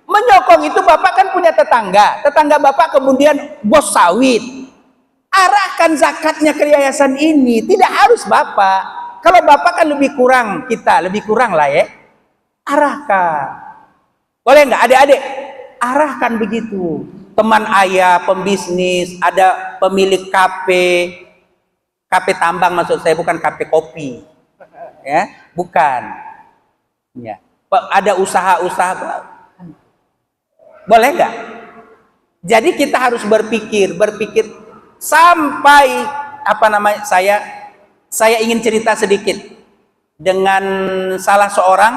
Menyokong itu Bapak kan punya tetangga. Tetangga Bapak kemudian bos sawit. Arahkan zakatnya ke yayasan ini. Tidak harus Bapak. Kalau Bapak kan lebih kurang, kita lebih kurang lah ya. Arahkan. Boleh nggak adik-adik? Arahkan begitu. Teman ayah, pembisnis, ada pemilik kafe tambang maksud saya, bukan kafe kopi. ya, bukan. Ya. Ada usaha-usaha, boleh nggak? Jadi kita harus berpikir sampai saya ingin cerita sedikit dengan salah seorang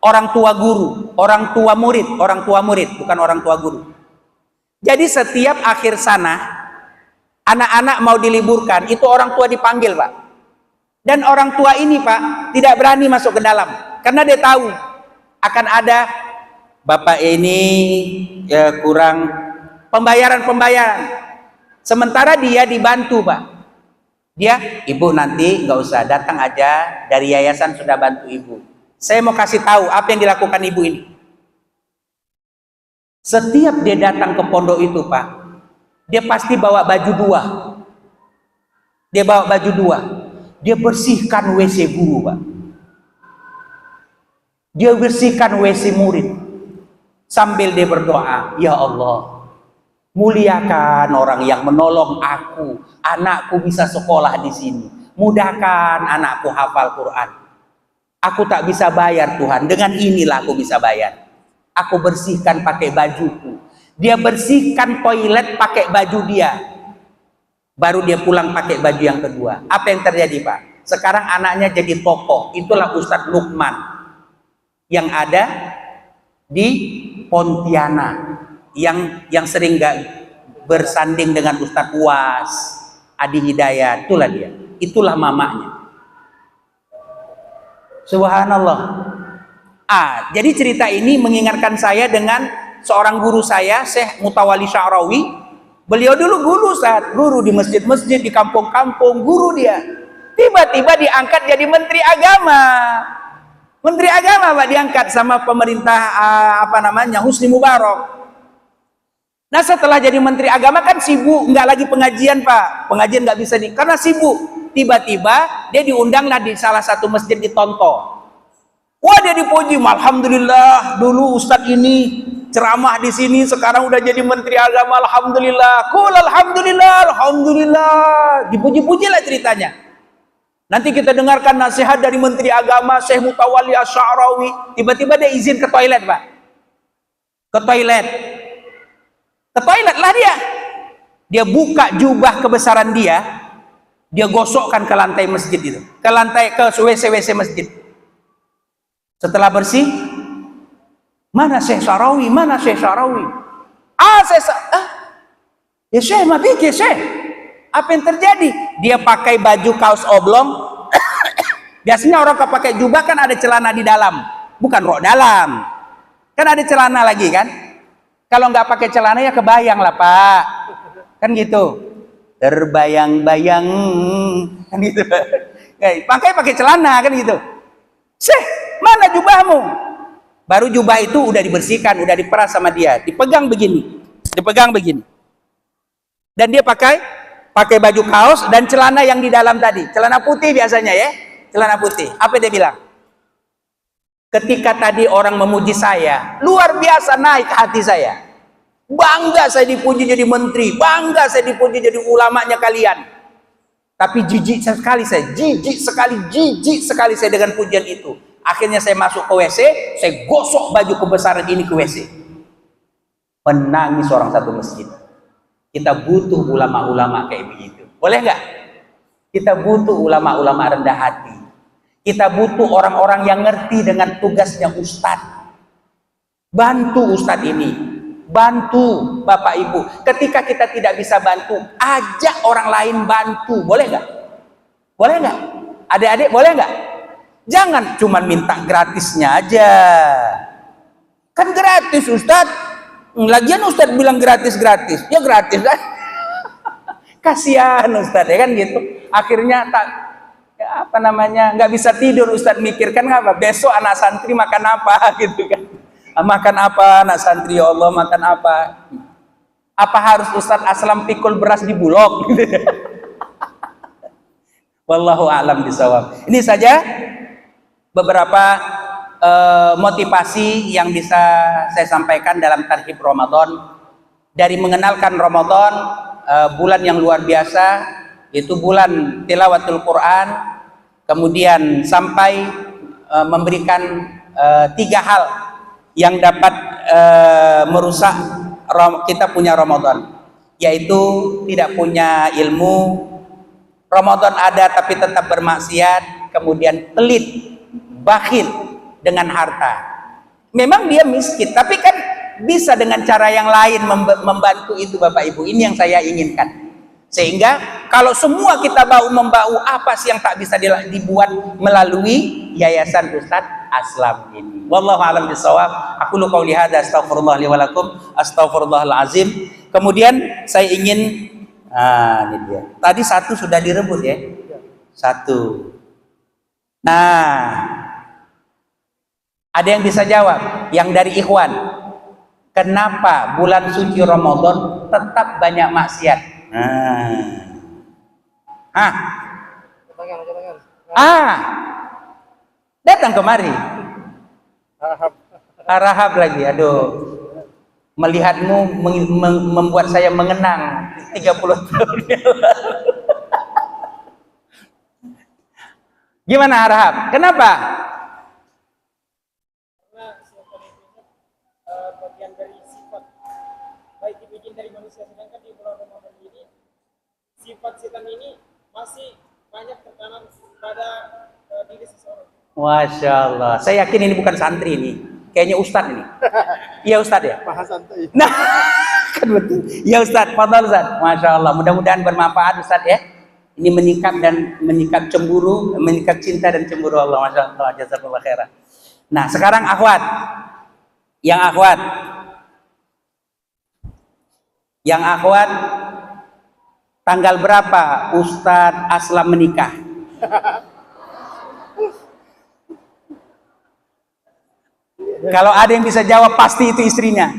orang tua guru, orang tua murid, bukan orang tua guru. Jadi setiap akhir sana, anak-anak mau diliburkan, itu orang tua dipanggil, Pak. Dan orang tua ini, Pak, tidak berani masuk ke dalam, karena dia tahu akan ada bapak ini kurang pembayaran. Sementara dia dibantu, Pak. Dia, ibu nanti nggak usah datang aja, dari yayasan sudah bantu ibu. Saya mau kasih tahu apa yang dilakukan ibu ini. Setiap dia datang ke pondok itu, Pak, dia pasti bawa baju dua. Dia bersihkan WC guru, Pak. Dia bersihkan WC murid. Sambil dia berdoa, ya Allah, muliakan orang yang menolong aku, anakku bisa sekolah di sini. Mudahkan anakku hafal Quran. Aku tak bisa bayar, Tuhan, dengan inilah aku bisa bayar. Aku bersihkan pakai bajuku. Dia bersihkan toilet pakai baju dia. Baru dia pulang pakai baju yang kedua. Apa yang terjadi, Pak? Sekarang anaknya jadi tokoh. Itulah Ustadz Lukman yang ada di Pontianak, yang sering gak bersanding dengan Ustadz Uas, Adi Hidayat. Itulah dia. Itulah mamanya. Subhanallah. Jadi cerita ini mengingatkan saya dengan seorang guru saya, Syekh Mutawalli Sya'rawi. Beliau dulu guru di masjid-masjid, di kampung-kampung, guru dia. Tiba-tiba diangkat jadi menteri agama. Menteri agama, Pak, diangkat sama pemerintah Husni Mubarak. Nah, setelah jadi menteri agama kan sibuk, nggak lagi pengajian, Pak. Pengajian nggak bisa karena sibuk. Tiba-tiba dia diundanglah di salah satu masjid di Tonto. Wah, dia dipuji, alhamdulillah, dulu Ustadz ini ceramah di sini, sekarang udah jadi menteri agama, alhamdulillah. Alhamdulillah. Dipuji-pujilah ceritanya. Nanti kita dengarkan nasihat dari menteri agama Syekh Mutawalli Sya'rawi. Tiba-tiba dia izin ke toilet, Pak. Ke toilet lah dia. Dia buka jubah kebesaran dia gosokkan ke lantai masjid itu, ke WC masjid. Setelah bersih, mana Syekh Sya'rawi? Ya Syekh, Syekh. Apa yang terjadi? Dia pakai baju kaos oblong. Biasanya orang kalau pakai jubah kan ada celana di dalam, bukan rok dalam. Kan ada celana lagi kan? Kalau nggak pakai celana ya kebayang lah, Pak. Kan gitu. Terbayang-bayang kan gitu. Pakai celana kan gitu. Syekh, mana jubahmu? Baru jubah itu udah dibersihkan, udah diperas sama dia, dipegang begini. Dan dia pakai baju kaos dan celana yang di dalam tadi, celana putih biasanya ya, celana putih. Apa dia bilang? Ketika tadi orang memuji saya, luar biasa naik hati saya. Bangga saya dipuji jadi menteri, bangga saya dipuji jadi ulamanya kalian. Tapi jijik sekali saya dengan pujian itu. Akhirnya saya masuk ke WC, saya gosok baju kebesaran ini ke WC. Menangis orang satu masjid. Kita butuh ulama-ulama kayak begitu. Boleh nggak? Kita butuh ulama-ulama rendah hati. Kita butuh orang-orang yang ngerti dengan tugasnya Ustadz. Bantu Ustadz ini. Bantu Bapak Ibu. Ketika kita tidak bisa bantu, ajak orang lain bantu. Boleh nggak? Boleh nggak? Adik-adik boleh nggak? Jangan cuma minta gratisnya aja. Kan gratis Ustadz. Lagian Ustadz bilang gratis, ya gratis kan? Kasihan Ustadz ya kan gitu. Akhirnya nggak bisa tidur Ustadz mikirkan apa besok anak santri makan apa gitu kan? Makan apa anak santri, ya Allah, makan apa? Apa harus Ustadz Aslam pikul beras di Bulog? Gitu. Wallahu a'lam bishawab. Ini saja beberapa motivasi yang bisa saya sampaikan dalam tarhib Ramadan, dari mengenalkan Ramadan, bulan yang luar biasa, yaitu bulan tilawatul Quran, kemudian sampai memberikan 3 hal yang dapat merusak kita punya Ramadan, yaitu tidak punya ilmu, Ramadan ada tapi tetap bermaksiat, kemudian pelit, bakhil dengan harta. Memang dia miskin, tapi kan bisa dengan cara yang lain membantu itu Bapak Ibu. Ini yang saya inginkan. Sehingga kalau semua kita membau apa sih yang tak bisa dibuat melalui yayasan Ustadz Aslam ini. Wallahu a'lam bishawab. Aku lu qauli hadza astaghfirullah li wa lakum, astaghfirullahal azim. Kemudian saya ingin ini dia. Tadi 1 sudah direbut ya. 1. Nah, ada yang bisa jawab? Yang dari Ikhwan. Kenapa bulan suci Ramadan tetap banyak maksiat? Datang kemari. Rahab lagi. Aduh. Melihatmu membuat saya mengenang 30 tahun yang lalu. Gimana Rahab? Kenapa? Bagian dari sifat baik dibikin dari manusia, sedangkan di bulan Ramadan ini sifat setan ini masih banyak tertanam pada diri seseorang. Masya Allah, saya yakin ini bukan santri ini, kayaknya Ustadz ini. Iya Ustadz ya? Bahas santai. Nah, kan betul. Ya Ustadz, fadhal Ustadz. Masya Allah, mudah-mudahan bermanfaat Ustadz ya. Ini menyikap cemburu, menyikap cinta dan cemburu Allah. Masya Allah, jazakallah khairan. Nah, sekarang akhwat. Yang akhwat, tanggal berapa Ustadz Aslam menikah? Kalau ada yang bisa jawab, pasti itu istrinya.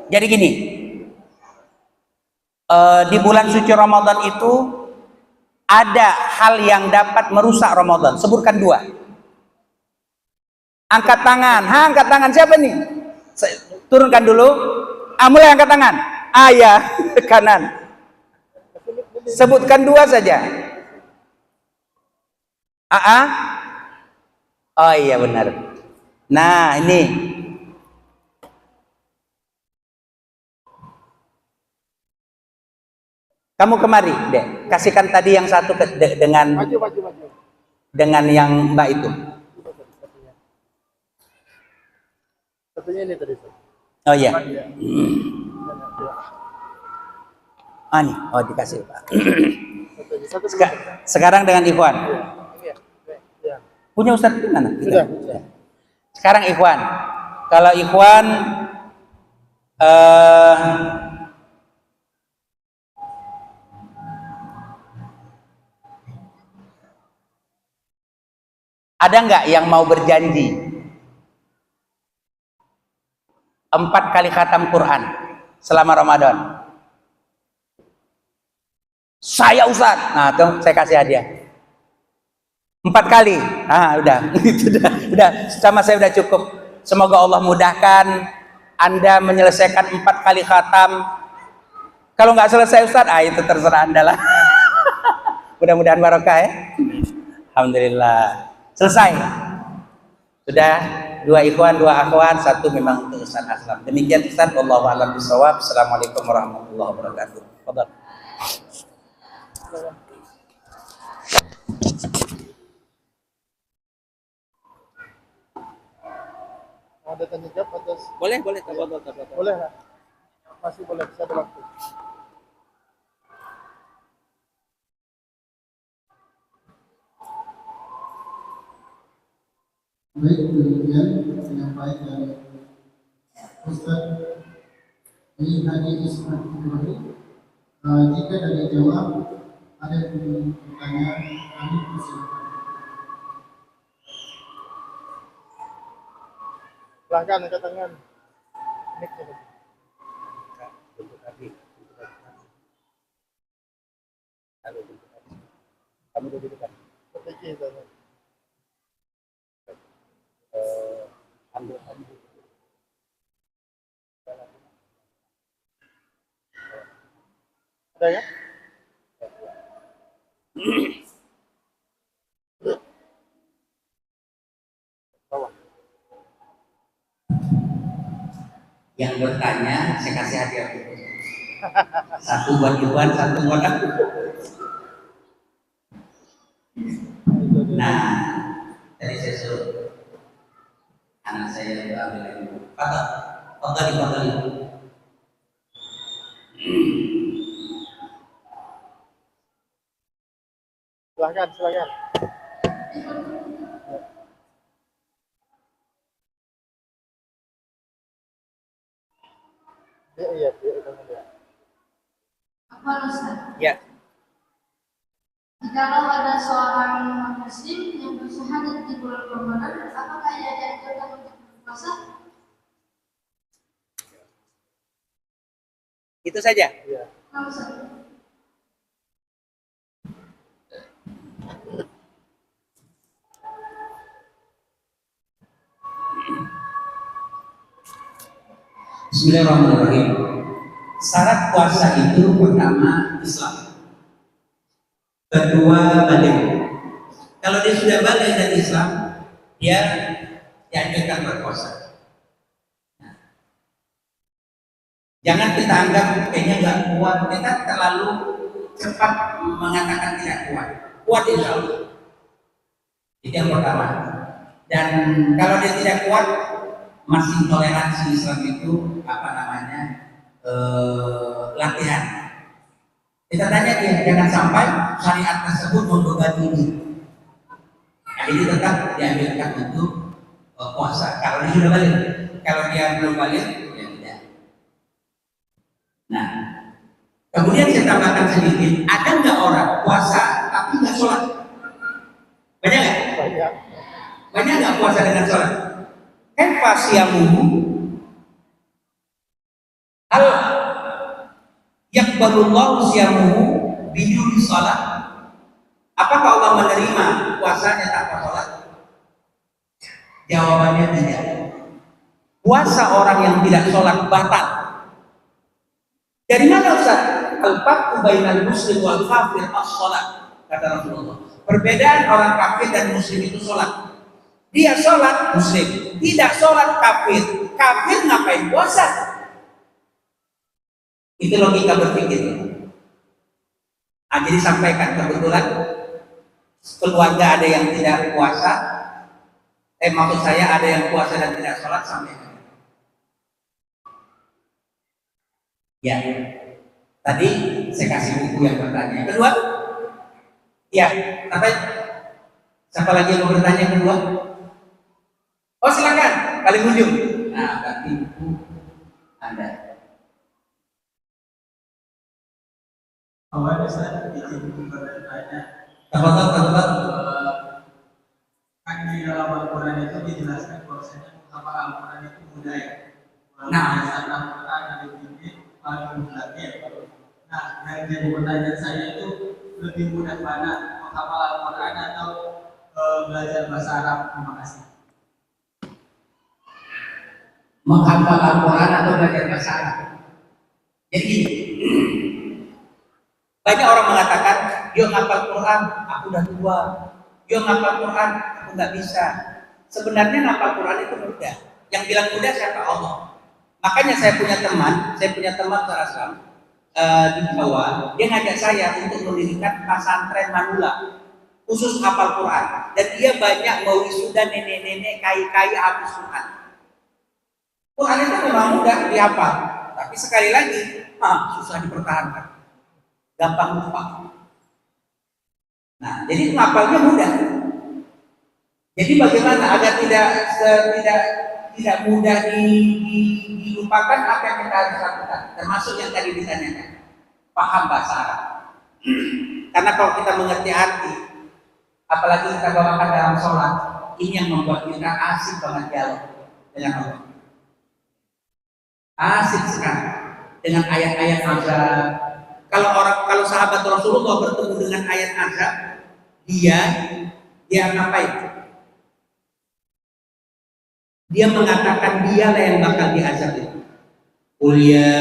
Jadi gini, di bulan suci Ramadan itu ada hal yang dapat merusak Ramadan. Sebutkan 2. Angkat tangan. Angkat tangan siapa nih? Turunkan dulu. Mulai angkat tangan. Ya, kanan. Sebutkan 2 saja. Oh iya benar. Nah ini. Kamu kemari, Dek. Kasihkan tadi yang 1 dengan Maju. dengan yang Mbak itu. Satunya ini tadi. Oh iya. Nih, dikasih Pak. Sekarang dengan Ikhwan. Punya Ustadz di mana? Sudah. Sekarang Ikhwan. Kalau Ikhwan ada nggak yang mau berjanji 4 kali khatam Quran selama Ramadan? Saya Ustadz. Nah, tuh saya kasih hadiah. 4 kali. Udah. udah. Sama saya udah cukup. Semoga Allah mudahkan Anda menyelesaikan 4 kali khatam. Kalau nggak selesai Ustadz, itu terserah Anda lah. Mudah-mudahan barokah ya. Alhamdulillah. Selesai. Sudah 2 ikhwan, 2 akhwat, 1 memang untuk Ustaz Aslam. Demikian Ustaz, wallahu a'lam bishawab. Assalamualaikum warahmatullahi wabarakatuh. Fadhal. Ada tanya jawab atas. Boleh, tafadhal. Boleh lah. Masih boleh, bisa ada waktu. Baik, demikian penyampaian dari Ustaz Bin Hadi Ismail Ibrahim. Jika dari jawab ada yang bertanya, kami persilakan. Silahkan angkat tangan. Mic-nya. Kamu duduk dekat. Perbaiki tanya. Ambil. Ada ya? Bawah. Yang bertanya saya kasih hadiah dulu. Satu buat Iwan, satu buat aku. Nah, tadi saya suruh anak saya itu ambil lagi. Fadhali. Silakan. Iya, dia. Apa Ustaz? Ya. Jikalau ada seorang muslim yang bersyahadat di bulan Ramadan, apakah ia dianjurkan untuk berpuasa? Itu saja. Iya. Nah, Ustaz. Bismillahirrahmanirrahim. Syarat puasa itu pertama Islam, kedua balik. Kalau dia sudah balik dan Islam, dia dianjurkan berpuasa. Jangan kita anggap kayaknya nggak kuat, kita terlalu cepat mengatakan tidak kuat. Kuat insya Allah. Itu yang pertama. Dan kalau dia tidak kuat, masih toleransi Islam itu latihan. Kita tanya dia, jangan sampai syariat tersebut membebani dia. Nah, ini tetap dianjurkan untuk puasa. Kalau dia sudah balik, kalau dia belum balik, ya tidak. Nah, kemudian saya tambahkan sedikit, ada nggak orang puasa tapi nggak sholat? Banyak nggak? Banyak nggak puasa dengan sholat? Kaifa siyamuhu? Hal yaqbalullahu siyamuhu biduni shalah? Apakah Allah menerima puasanya tanpa sholat? Jawabannya tidak. Puasa orang yang tidak sholat batal. Dari mana Ustaz? Al-farqu bainal muslim wal kafir as-shalat, kata Rasulullah. Perbedaan orang kafir dan muslim itu sholat. Dia sholat muslim, tidak sholat kafir. Kafir ngapain puasa? Itu logika berpikir. Nah, jadi sampaikan, kebetulan keluarga ada yang tidak puasa. Maksud saya ada yang puasa dan tidak sholat, sampaikan. Ya, tadi saya kasih buku yang bertanya. Kedua, ya, apa? Siapa lagi yang mau bertanya kedua? Oh silakan, paling ujung. Nah, berarti buku Anda. Awalnya saya izin bertanya, Tafadhal. kan di dalam Al-Quran itu dijelaskan bahwasanya menghafal Al-Quran itu mudah ya. Nah. Al-Quran dari ini paling mudah ya. Nah, yang jadi pertanyaan saya itu lebih mudah mana menghafal Al-Quran atau belajar bahasa Arab? Terima kasih. Menghafal Al-Quran atau belajar bahasa Arab. Jadi banyak orang mengatakan, yo ngapal Quran, aku udah tua. Yo ngapal Quran, aku nggak bisa. Sebenarnya ngapal Quran itu mudah. Yang bilang mudah siapa? Allah. Makanya saya punya teman Islam di Jawa, dia ngajak saya untuk mendirikan pesantren Manula khusus hafal Quran. Dan dia banyak mewisuda nenek-nenek kaya-kaya habis Quran. Quran itu memang mudah dihafal, tapi sekali lagi susah dipertahankan, gampang lupa. Nah, jadi ngapalnya mudah. Jadi bagaimana agar tidak mudah dilupakan? Apa yang kita harus lakukan? Termasuk yang tadi ditanyakan, paham bahasa Arab. Karena kalau kita mengerti arti, apalagi kita bawakan dalam sholat, ini yang membuat kita asik banget dialog dengan Allah. Asik sekali dengan ayat-ayat azab. Kalau sahabat Rasulullah bertemu dengan ayat azab, dia ngapain? Dia mengatakan dialah yang bakal diazab itu. Qul ya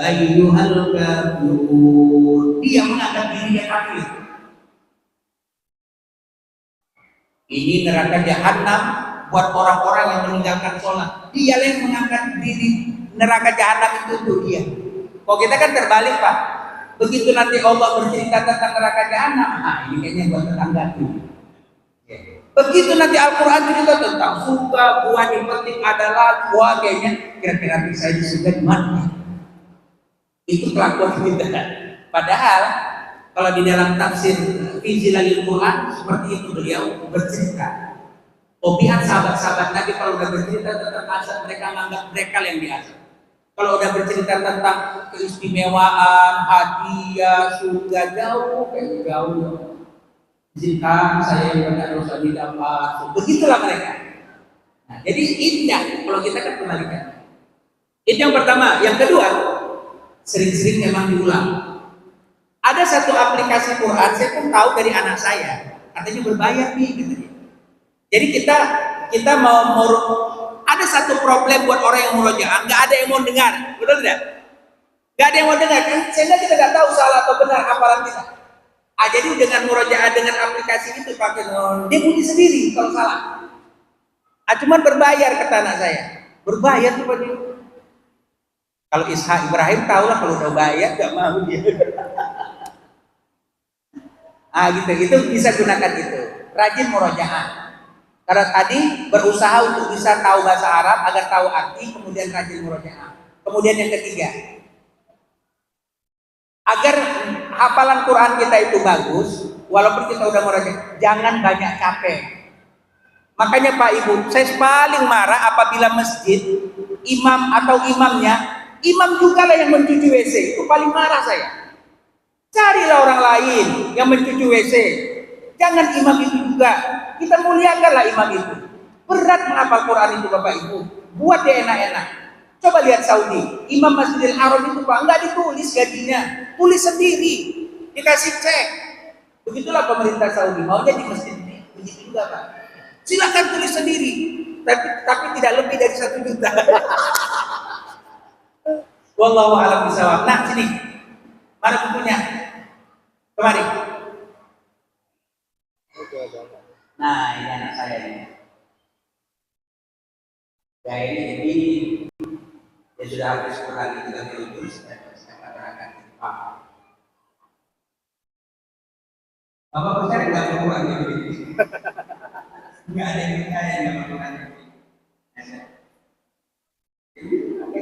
ayyuhal kafirun. Dia menganggap dirinya kafir. Ini neraka jahanam buat orang-orang yang meninggalkan sholat. Dia yang mengangkat diri neraka jahanam itu untuk dia. Kalau kita kan terbalik Pak. Begitu nanti Allah bercerita tentang neraka jahanam, ini kayaknya buat tetangga tuh. Begitu nanti Al-Quran cerita tentang surga, buah yang penting adalah buah kayaknya kira-kira bisa di surga di mana? Itu kelakuan kita. Padahal kalau di dalam tafsir fi zilalil Quran seperti itu beliau bercerita. Pihak sahabat-sahabat Nabi kalau udah bercerita tentang azab mereka menganggap mereka yang diazab. Kalau udah bercerita tentang keistimewaan, hadiah, surga jauh, izinkan saya yang dosa didapat. Begitulah mereka. Nah, jadi indah kalau kita kan kembalikan. Itu yang pertama. Yang kedua, sering-sering memang diulang. Ada satu aplikasi Quran, saya pun tahu dari anak saya, katanya berbayar nih, katanya. Jadi kita mau ada satu problem buat orang yang murojaah, nggak ada yang mau dengar, betul tidak? Nggak ada yang mau dengar kan? Sehingga kita nggak tahu salah atau benar hafalan kita. Jadi dengan murojaah dengan aplikasi itu pakai dia bunyi sendiri kalau salah. Cuman berbayar kata anak saya, berbayar tuh Pak. Kalau Ishak Ibrahim tahu lah kalau udah bayar nggak mau dia. Gitu bisa gunakan itu. Rajin murojaah. Karena tadi berusaha untuk bisa tahu bahasa Arab agar tahu arti, kemudian rajin murojaah. Kemudian yang ketiga, agar hafalan Quran kita itu bagus, walaupun kita udah murojaah, jangan banyak capek. Makanya Pak Ibu, saya paling marah apabila masjid, imam atau imamnya, imam juga lah yang mencuci WC, itu paling marah saya. Carilah orang lain yang mencuci WC. Jangan imam itu juga. Kita muliakanlah imam itu. Berat menghafal Quran itu Bapak Ibu. Buat dia enak-enak. Coba lihat Saudi. Imam Masjidil Haram itu Pak, nggak ditulis gajinya. Tulis sendiri. Dikasih cek. Begitulah pemerintah Saudi. Maunya di masjid ini. Begitu juga Pak. Silakan tulis sendiri. Tapi tidak lebih dari 1 juta. Wallahu a'lam bishawab. Nah, sini. Mana bukunya? Kemari. Nah, ini anak saya ini. Ya ini jadi dia sudah habis Quran di 3 juz dan saya katakan Pak. Bapak percaya nggak ada Quran yang begini? Nggak ada yang percaya nggak Quran yang begini. Oke.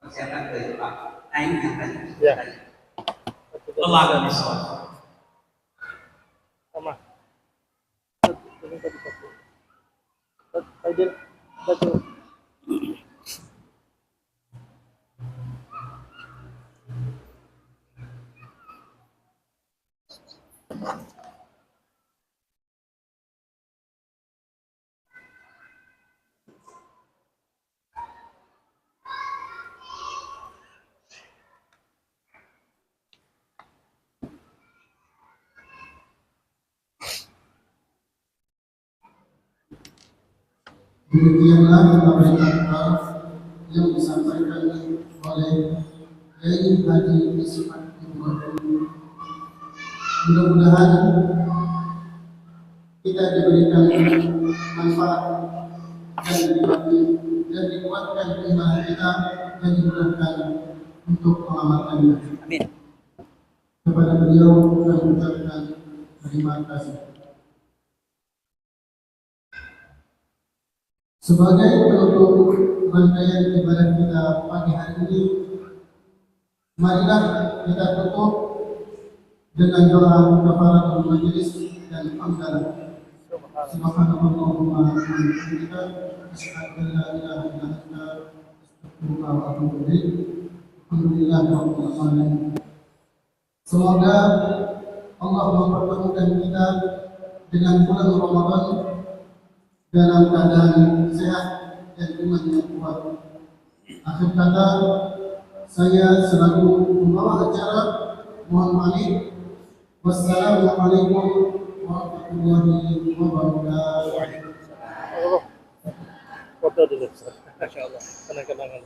Persiapan ke Pak. Nah ini yang tadi. Ya. Allah SWT. Sama. Aidil, satu. Demikianlah pemberitahuan yang disampaikan oleh Kiai Haji Ishak Ibrahim. Mudah-mudahan kita diberikan manfaat dan dikuatkan iman kita dan dimudahkan untuk mengamalkannya. Amin. Kepada beliau kami ucapkan terima kasih. Sebagai penutup rangkaian ibadah kita pagi hari ini, marilah kita tutup dengan doa kafaratul majelis dan hamdalah. Subhanallahumma wa bihamdika, asyhadu an la ilaha illa anta, astaghfiruka wa atubu ilaik. Alhamdulillahirabbil alamin. Semoga Allah mempertemukan kita dengan bulan Ramadan dalam keadaan sehat dan iman yang kuat. Akhir kata, saya selaku pembawa acara mohon pamit. Wassalamualaikum warahmatullahi wabarakatuh. Foto dulu. Masya Allah. Kenang-kenangan.